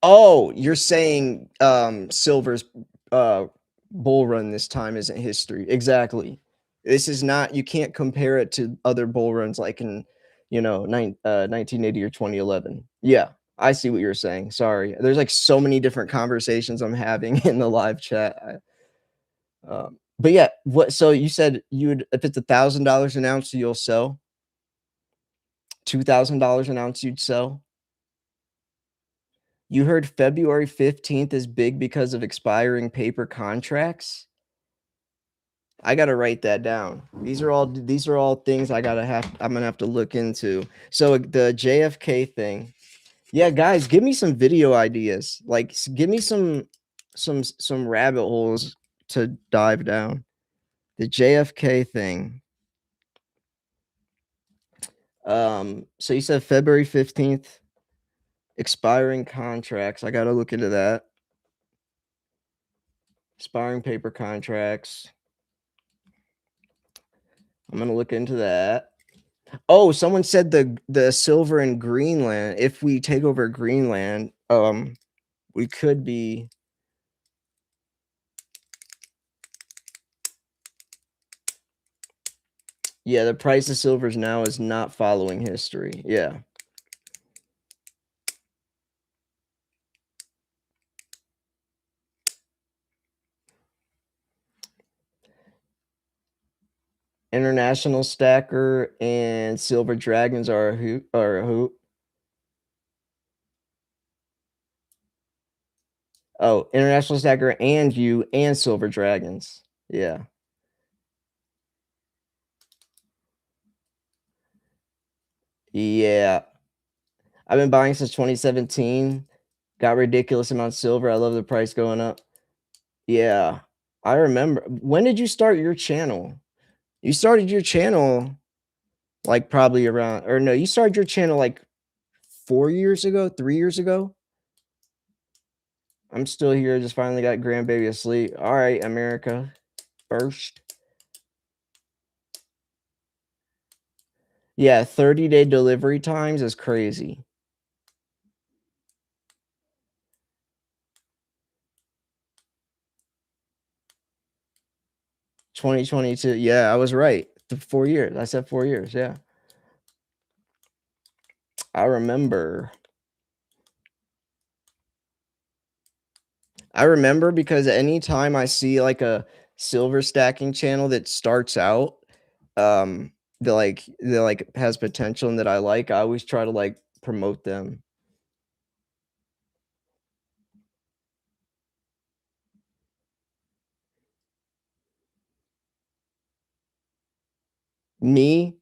Oh, you're saying silver's bull run this time isn't history. Exactly. This is not, you can't compare it to other bull runs like in, 1980 or 2011. Yeah, I see what you're saying. Sorry. There's like so many different conversations I'm having in the live chat. But yeah, so you said if it's $1,000 an ounce, you'll sell? $2,000 an ounce you'd sell? You heard February 15th is big because of expiring paper contracts? I gotta write that down. These are all things I'm gonna have to look into. So the JFK thing. Yeah, guys, give me some video ideas. Like, give me some rabbit holes to dive down. The JFK thing. So you said February 15th, expiring contracts. I gotta look into that. Expiring paper contracts. I'm gonna look into that. Oh, someone said the silver in Greenland. If we take over Greenland, we could be. Yeah, the price of silvers now is not following history. Yeah. International Stacker and Silver Dragons are a hoot. Oh, International Stacker and you and Silver Dragons. Yeah. Yeah. I've been buying since 2017. Got ridiculous amount of silver. I love the price going up. Yeah. I remember. When did you start your channel? You started your channel like probably around, or no, you started your channel like 4 years ago, 3 years ago. I'm still here. Just finally got grandbaby asleep. All right, America first. Yeah, 30-day delivery times is crazy. $2022. Yeah, I was right. 4 years. I said 4 years. Yeah. I remember. I remember because anytime I see like a silver stacking channel that starts out, that like has potential and that I like, I always try to like promote them. Me,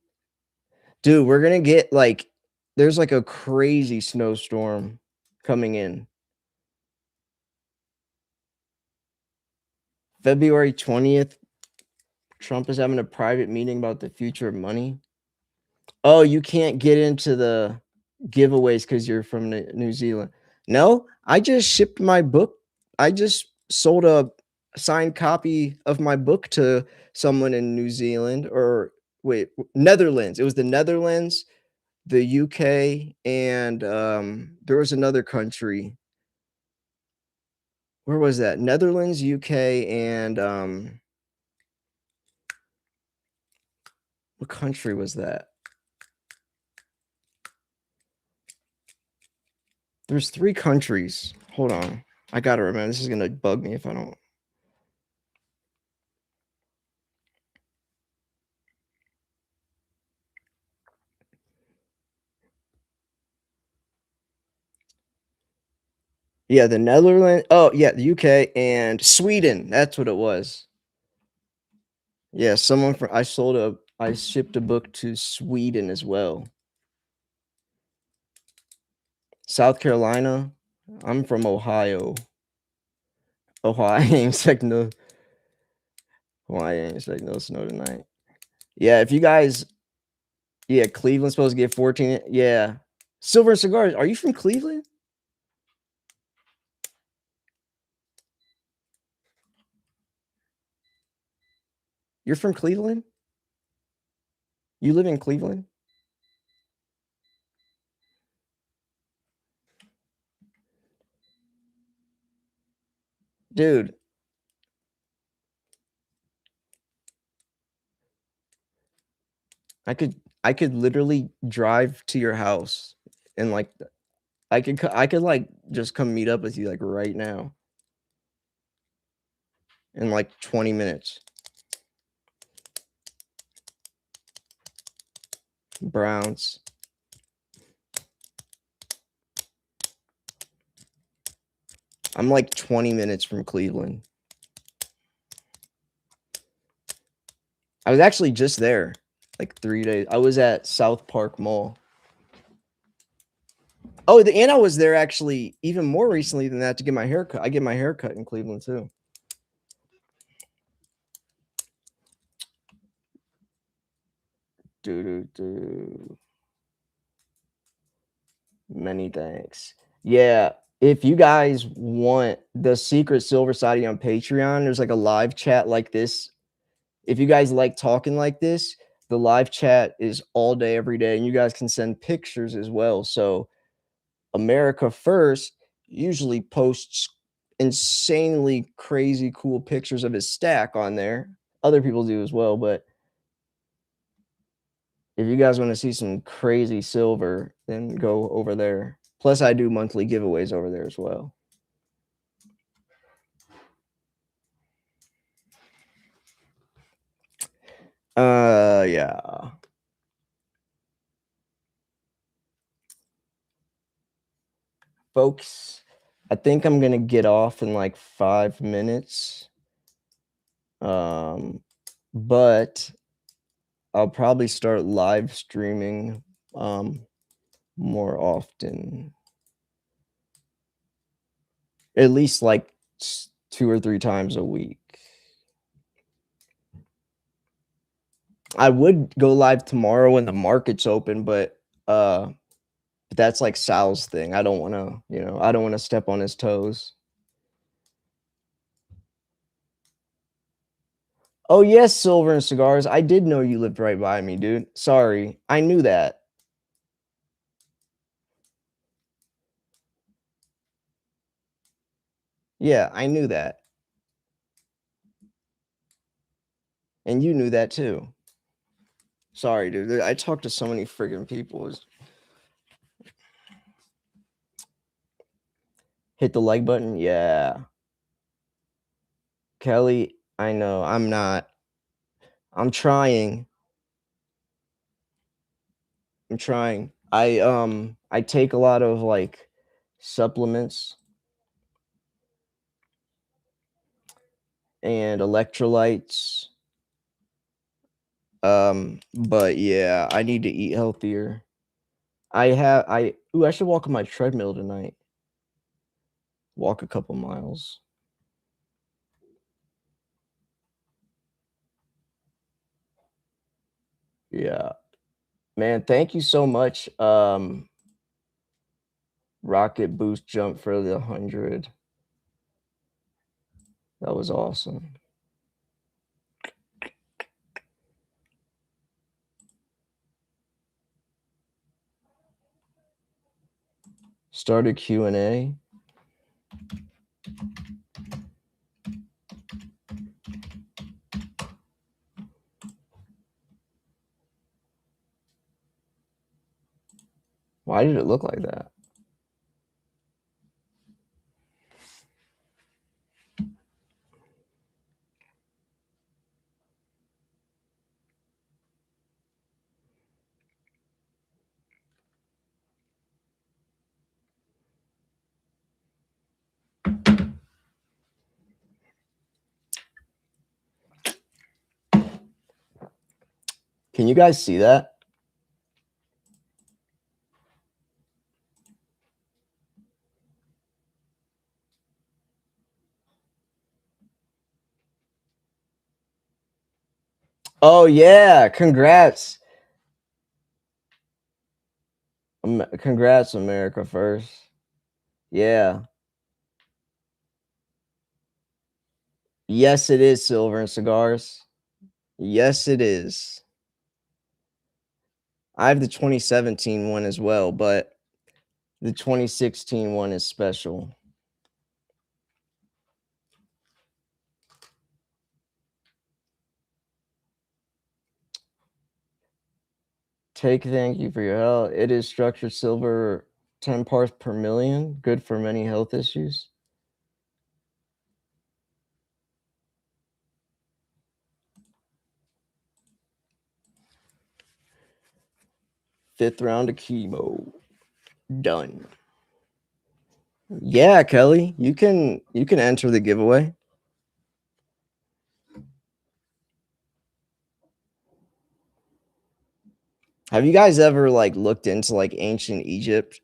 dude, we're gonna get like, there's like a crazy snowstorm coming in. February 20th, Trump is having a private meeting about the future of money. Oh, you can't get into the giveaways because you're from New Zealand. No, I just shipped my book. I just sold a signed copy of my book to someone in New Zealand, or wait, Netherlands. It was the Netherlands, the UK, and there was another country. Where was that? Netherlands, UK, and what country was that? There's 3 countries. Hold on. I gotta remember. This is gonna bug me if I don't. Yeah, the Netherlands. Oh, yeah, the UK and Sweden. That's what it was. Yeah, someone from I shipped a book to Sweden as well. South Carolina. I'm from Ohio. Ohio ain't expect no. Hawaii ain't expect no snow tonight. Yeah, if you guys, yeah, Cleveland's supposed to get 14. Yeah, Silver and Cigars. Are you from Cleveland? You're from Cleveland? You live in Cleveland? Dude. I could literally drive to your house and like I could like just come meet up with you like right now in like 20 minutes. Browns. I'm like 20 minutes from Cleveland. I was actually just there like 3 days. I was at South Park Mall. Oh, and I was there actually even more recently than that to get my haircut. I get my haircut in Cleveland too. Many thanks. Yeah, if you guys want the secret silver siding on Patreon, there's like a live chat like this. If you guys like talking like this, the live chat is all day, every day, and you guys can send pictures as well. So America First usually posts insanely crazy cool pictures of his stack on there. Other people do as well, but if you guys want to see some crazy silver, then go over there. Plus, I do monthly giveaways over there as well. Yeah. Folks, I think I'm going to get off in like 5 minutes. But I'll probably start live streaming more often. At least like 2 or 3 times a week. I would go live tomorrow when the market's open, but that's like Sal's thing. I don't want to, I don't want to step on his toes. Oh, yes, Silver and Cigars. I did know you lived right by me, dude. Sorry. I knew that. Yeah, I knew that. And you knew that too. Sorry, dude. I talked to so many friggin' people. Hit the like button? Yeah. Kelly, I know. I'm not. I'm trying. I take a lot of like supplements and electrolytes. But yeah, I need to eat healthier. I should walk on my treadmill tonight. Walk a couple miles. Yeah. Man, thank you so much. Rocket boost jump for the 100. That was awesome. Start a Q&A. Why did it look like that? Can you guys see that? Oh yeah, congrats. Congrats, America First. Yeah. Yes, it is Silver and Cigars. Yes, it is. I have the 2017 one as well, but the 2016 one is special. Thank you for your help. It is structured silver, 10 parts per million, good for many health issues. Fifth round of chemo. Done. Yeah, Kelly, you can enter the giveaway. Have you guys ever like looked into like ancient Egypt?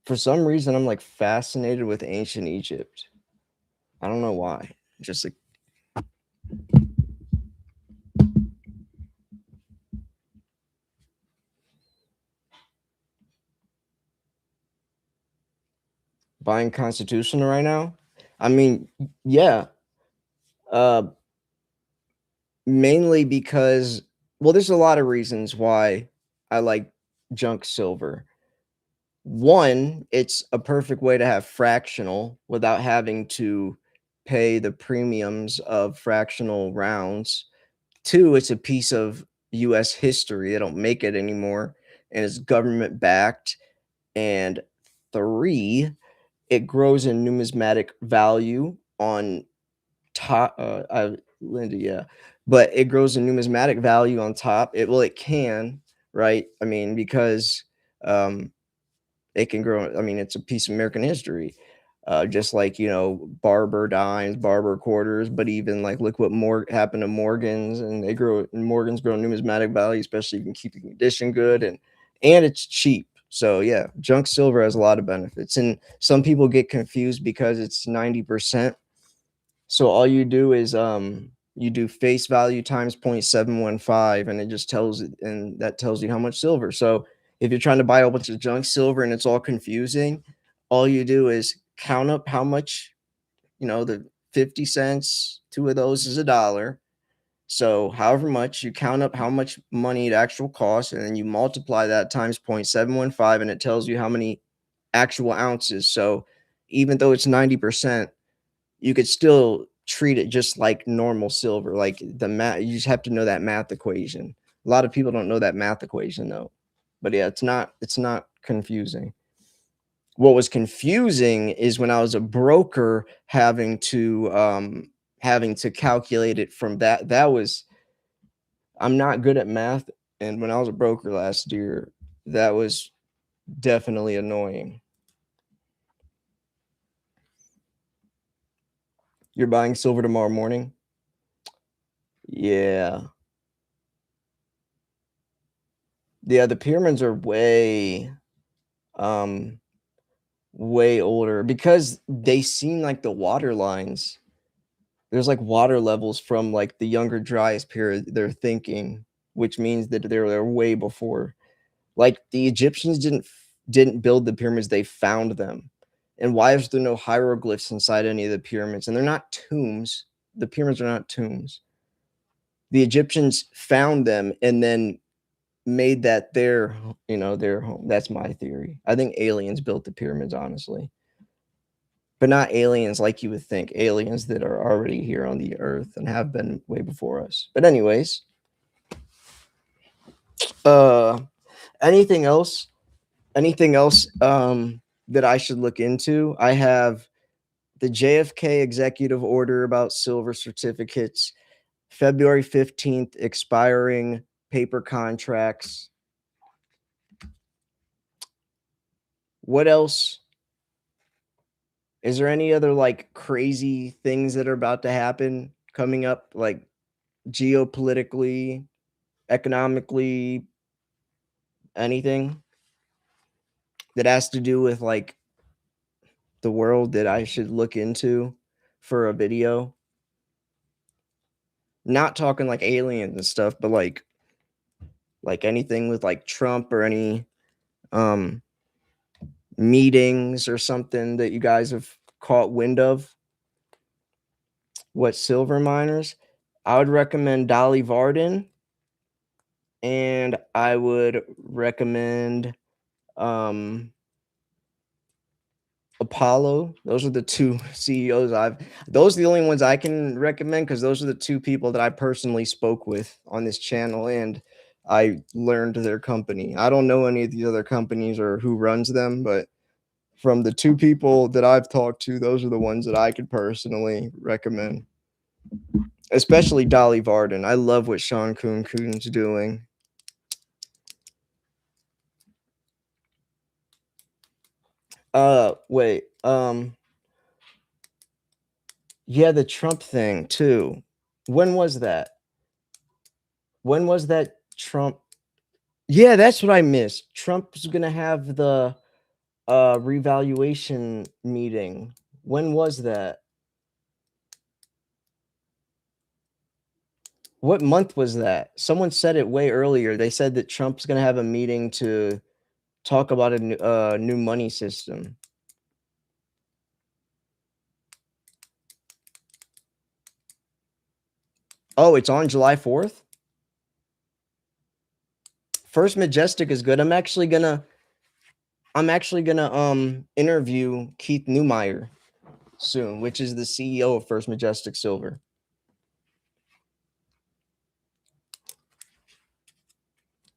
For some reason, I'm like fascinated with ancient Egypt. I don't know why. Just like buying Constitutional right now. I mean, yeah. Mainly because, well, there's a lot of reasons why I like junk silver. One, it's a perfect way to have fractional without having to pay the premiums of fractional rounds. Two, it's a piece of US history. They don't make it anymore, and it's government backed. And three, it grows in numismatic value on top. Linda, yeah, but it grows in numismatic value on top. It can, right? I mean, because it can grow. I mean, it's a piece of American history. just like, you know, barber dimes, barber quarters, but even like look what happened to Morgans, and Morgans grow numismatic value, especially if you can keep the condition good, and it's cheap. So yeah, junk silver has a lot of benefits, and some people get confused because it's 90%. So all you do is you do face value times 0.715, and it just tells it, and that tells you how much silver. So if you're trying to buy a bunch of junk silver and it's all confusing, all you do is count up how much, you know, the 50 cents, two of those is $1. So however much, you count up how much money it actual costs, and then you multiply that times 0.715, and it tells you how many actual ounces. So even though it's 90%, you could still treat it just like normal silver. Like the math, you just have to know that math equation. A lot of people don't know that math equation though. But yeah, it's not confusing. What was confusing is when I was a broker having to calculate it from that. I'm not good at math, and when I was a broker last year, that was definitely annoying. You're buying silver tomorrow morning? Yeah. Yeah, the pyramids are way older because they seem like the water lines. There's like water levels from like the Younger Dryas period they're thinking, which means that they're way before. Like the Egyptians didn't build the pyramids, they found them. And why is there no hieroglyphs inside any of the pyramids? And they're not tombs. The pyramids are not tombs. The Egyptians found them and then made that their home. That's my theory. I think aliens built the pyramids, honestly, but not aliens like you would think. Aliens that are already here on the earth and have been way before us. But anyways, anything else that I should look into? I have the JFK executive order about silver certificates, February 15th expiring paper contracts. What else? Is there any other like crazy things that are about to happen coming up, like geopolitically, economically, anything that has to do with like the world that I should look into for a video? Not talking like aliens and stuff, but like anything with like Trump or any meetings or something that you guys have caught wind of. What silver miners? I would recommend Dolly Varden, and I would recommend Apollo. Those are the two CEOs those are the only ones I can recommend, because those are the two people that I personally spoke with on this channel, and I learned their company. I don't know any of these other companies or who runs them, but from the two people that I've talked to, those are the ones that I could personally recommend. Especially Dolly Varden. I love what Sean Coon's doing. Wait. Yeah, the Trump thing too. When was that? When was that Trump? Yeah, that's what I missed. Trump's gonna have the revaluation meeting. When was that? What month was that? Someone said it way earlier. They said that Trump's gonna have a meeting to talk about a new money system. Oh, it's on July 4th? First Majestic is good. I'm actually gonna interview Keith Neumeyer soon, which is the CEO of First Majestic Silver.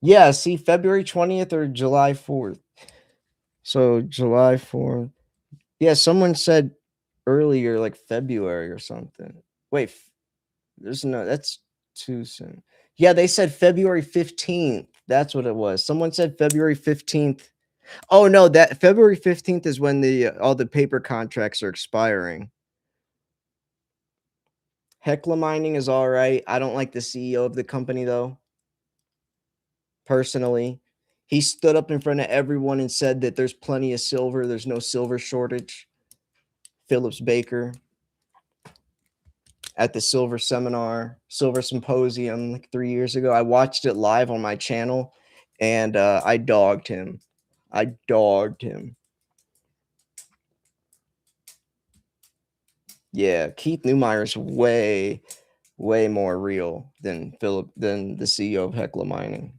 Yeah, see, February 20th or July 4th. So July 4th. Yeah, someone said earlier like February or something. Wait, that's too soon. Yeah, they said February 15th. That's what it was. Someone said February 15th Oh no, that February 15th is when all the paper contracts are expiring. Hecla Mining is all right. I don't like the CEO of the company though. Personally, he stood up in front of everyone and said that there's plenty of silver. There's no silver shortage. Phillips Baker at the silver symposium like 3 years ago. I watched it live on my channel and I dogged him. Yeah, Keith Neumeyer's way more real than the CEO of Hecla Mining.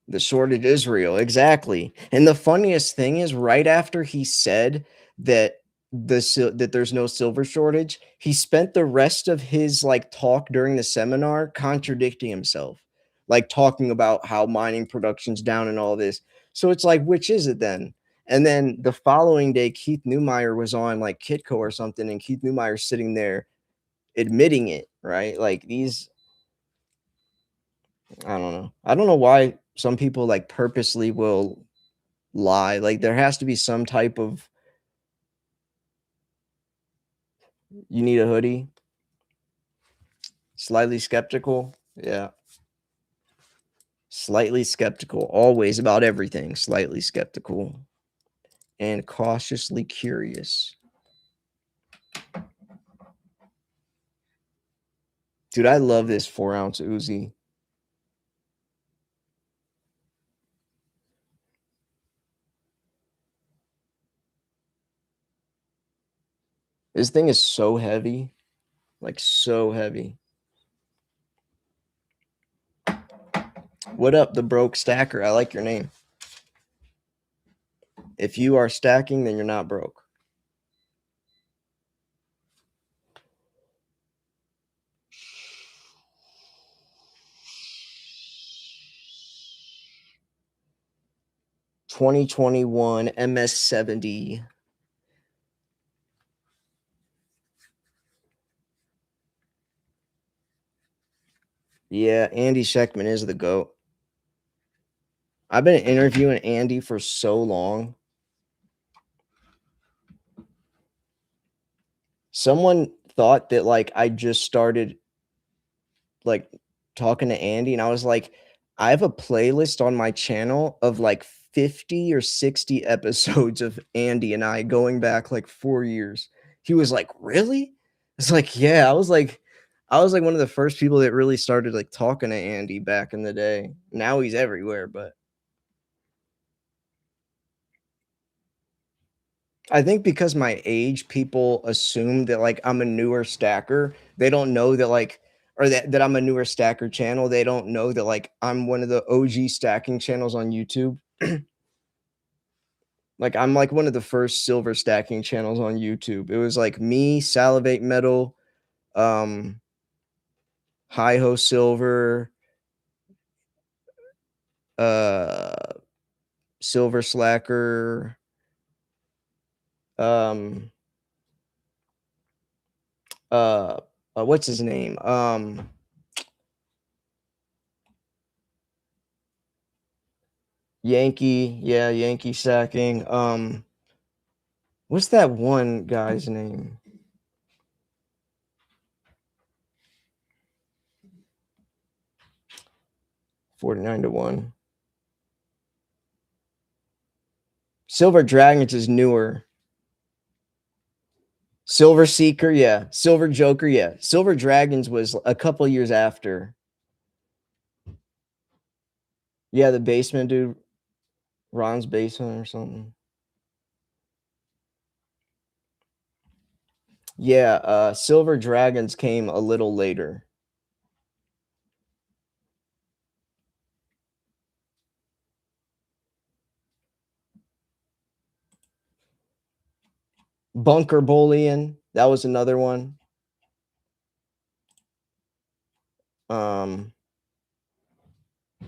The shortage is real, exactly. And the funniest thing is, right after he said that that there's no silver shortage, he spent the rest of his like talk during the seminar contradicting himself, like talking about how mining production's down and all this. So it's like, which is it then? And then the following day, Keith Neumeyer was on like Kitco or something, and Keith Neumeyer's sitting there admitting it, right? Like these, I don't know. I don't know why some people like purposely will lie. Like there has to be some type of, you need a hoodie. Slightly skeptical. Yeah. Slightly skeptical. Always about everything. Slightly skeptical and cautiously curious. Dude, I love this 4-ounce Uzi. This thing is so heavy. Like so heavy. What up, the broke stacker? I like your name. If you are stacking, then you're not broke. (2021) MS70. Yeah, Andy Scheckman is the GOAT. I've been interviewing Andy for so long. Someone thought that like I just started like talking to Andy, and I was like, I have a playlist on my channel of like 50 or 60 episodes of Andy and I going back like 4 years. He was like, "Really?" It's like, "Yeah." I was like one of the first people that really started like talking to Andy back in the day. Now he's everywhere, but I think because my age, people assume that like I'm a newer stacker. They don't know that like, or that I'm a newer stacker channel. They don't know that like I'm one of the OG stacking channels on YouTube. Like I'm like one of the first silver stacking channels on YouTube. It was like me, Salivate Metal, Hi Ho Silver, uh, Silver Slacker, um, what's his name? Yankee, yeah, Yankee sacking. What's that one guy's name? $49-1. Silver Dragons is newer. Silver Seeker, yeah. Silver Joker, yeah. Silver Dragons was a couple years after. Yeah, the basement dude. Ron's basement or something. Yeah, Silver Dragons came a little later. Bunker Bullion, that was another one.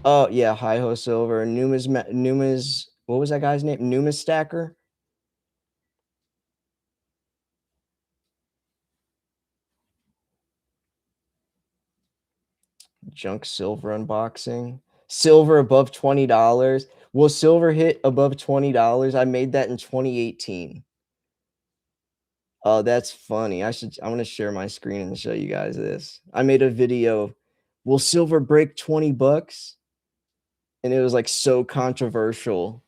Oh yeah, Hi Ho Silver, Numas, what was that guy's name? Numis Stacker. Junk silver unboxing. Silver above $20. Will silver hit above $20? I made that in 2018. Oh, that's funny. I'm gonna share my screen and show you guys this. I made a video. Will silver break $20? And it was like so controversial.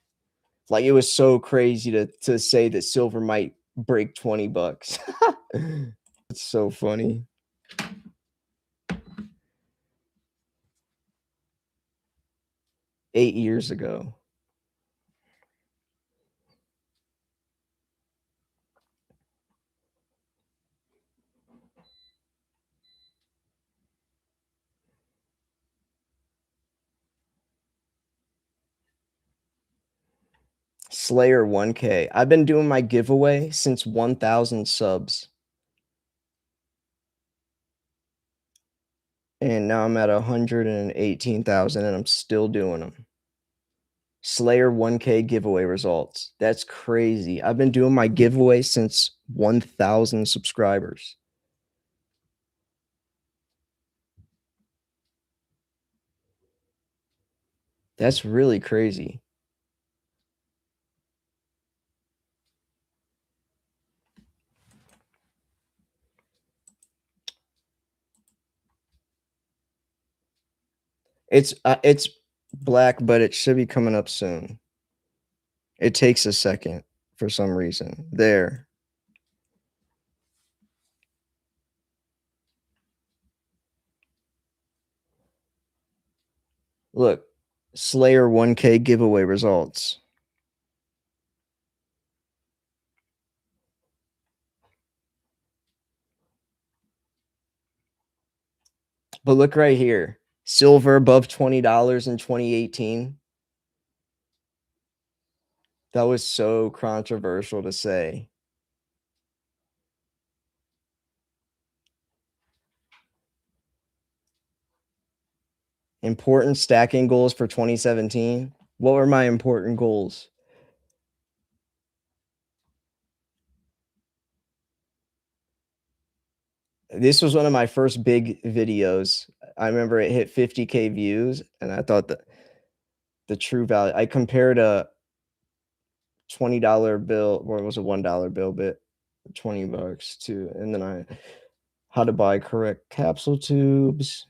Like it was so crazy to say that silver might break $20. It's so funny. Eight years ago. Slayer 1K. I've been doing my giveaway since 1,000 subs. And now I'm at 118,000 and I'm still doing them. Slayer 1K giveaway results. That's crazy. I've been doing my giveaway since 1,000 subscribers. That's really crazy. It's black, but it should be coming up soon. It takes a second for some reason. There. Look, Slayer 1K giveaway results. But look right here. Silver above $20 in 2018. That was so controversial to say. Important stacking goals for 2017. What were my important goals? This was one of my first big videos. I remember it hit 50K views, and I thought that the true value, I compared a $20 bill, or it was a $1 bill, but $20 to, and then how to buy correct capsule tubes.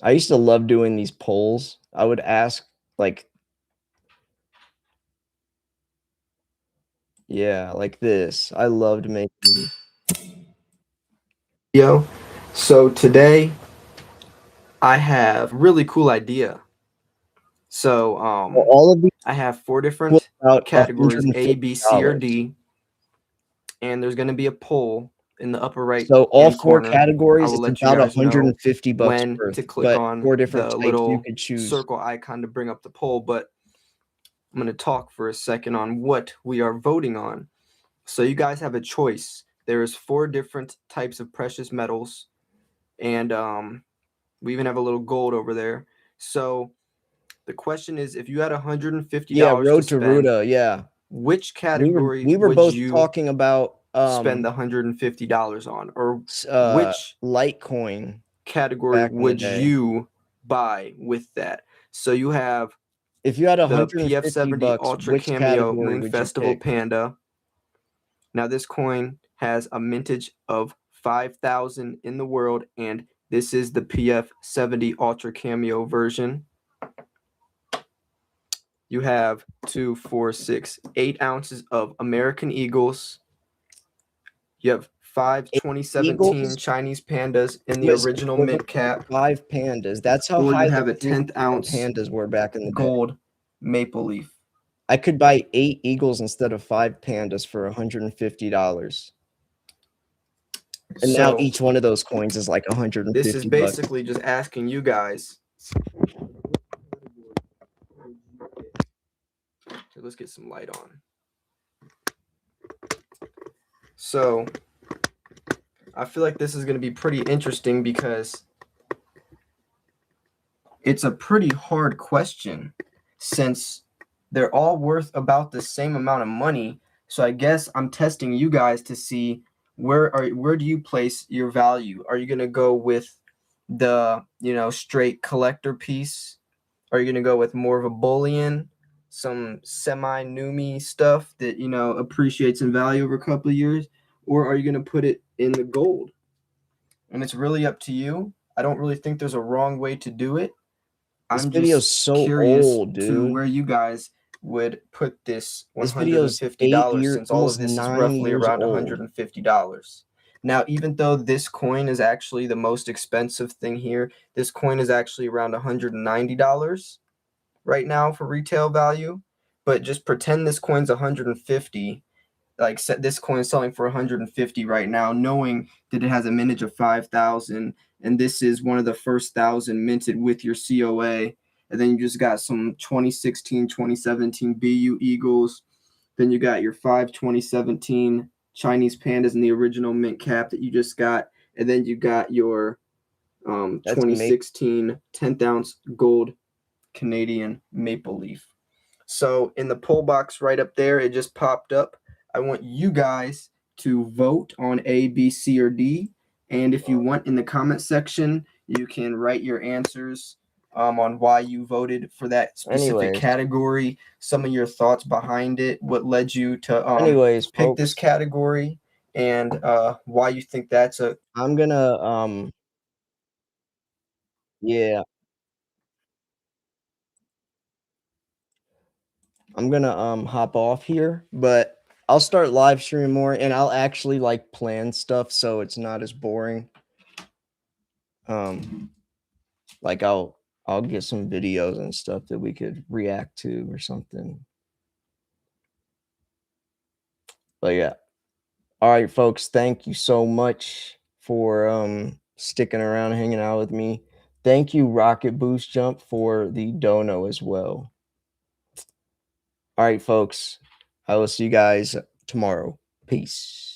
I used to love doing these polls. I would ask, like, yeah, like this. I loved making. Yo, so today I have a really cool idea. So all of these, I have 4 different categories, A, B, C, or D, and there's going to be a poll in the upper right. So all 4 corner. categories, it's about $150 when worth, to click on 4 different the types little you could choose. circle icon to bring up the poll. But I'm going to talk for a second on what we are voting on. So you guys have a choice. There's 4 different types of precious metals, and we even have a little gold over there. So the question is, if you had $150 Road to spend, Ruta, yeah. Which category we were would both you talking about spend the $150 on, or which Litecoin category would you buy with that? So you have, if you had the $150 PF70 Ultra which Cameo category Moon would you Festival pick? Panda. Now this coin has a mintage of 5,000 in the world, and this is the PF70 Ultra Cameo version. You have 2, 4, 6, 8 ounces of American Eagles. You have 5 2017 Eagles? Chinese pandas in the original mint cap. 5 pandas. That's how Or high you have the a 10th ounce pandas were back in the gold maple leaf. I could buy 8 eagles instead of 5 pandas for $150. And now each one of those coins is like $150. This is basically just asking you guys. So let's get some light on. So I feel like this is going to be pretty interesting because it's a pretty hard question since they're all worth about the same amount of money. So I guess I'm testing you guys to see where do you place your value? Are you going to go with the, straight collector piece? Are you going to go with more of a bullion, some semi-Numi stuff that, appreciates in value over a couple of years? Or are you going to put it in the gold? And it's really up to you. I don't really think there's a wrong way to do it. This video's so old, dude. To where you guys would put this $150 this video's 8 years, since all of this is roughly around old. $150. Now, even though this coin is actually the most expensive thing here, this coin is actually around $190 right now for retail value. But just pretend this coin's 150. Like this coin is selling for 150 right now, knowing that it has a mintage of 5,000, and this is one of the first 1,000 minted with your COA. And then you just got some 2016, 2017 BU Eagles. Then you got your 2017 Chinese Pandas in the original mint cap that you just got. And then you got your 2016 10th ounce gold Canadian maple leaf. So in the poll box right up there, it just popped up. I want you guys to vote on A, B, C, or D. And if you want, in the comment section, you can write your answers on why you voted for that specific category, some of your thoughts behind it, what led you to pick this category, and why you think that's a... I'm gonna yeah. I'm gonna hop off here, but I'll start live streaming more, and I'll actually like plan stuff so it's not as boring. Like I'll get some videos and stuff that we could react to or something. But yeah. All right, folks, thank you so much for sticking around, hanging out with me. Thank you, Rocket Boost Jump, for the dono as well. All right, folks, I will see you guys tomorrow. Peace.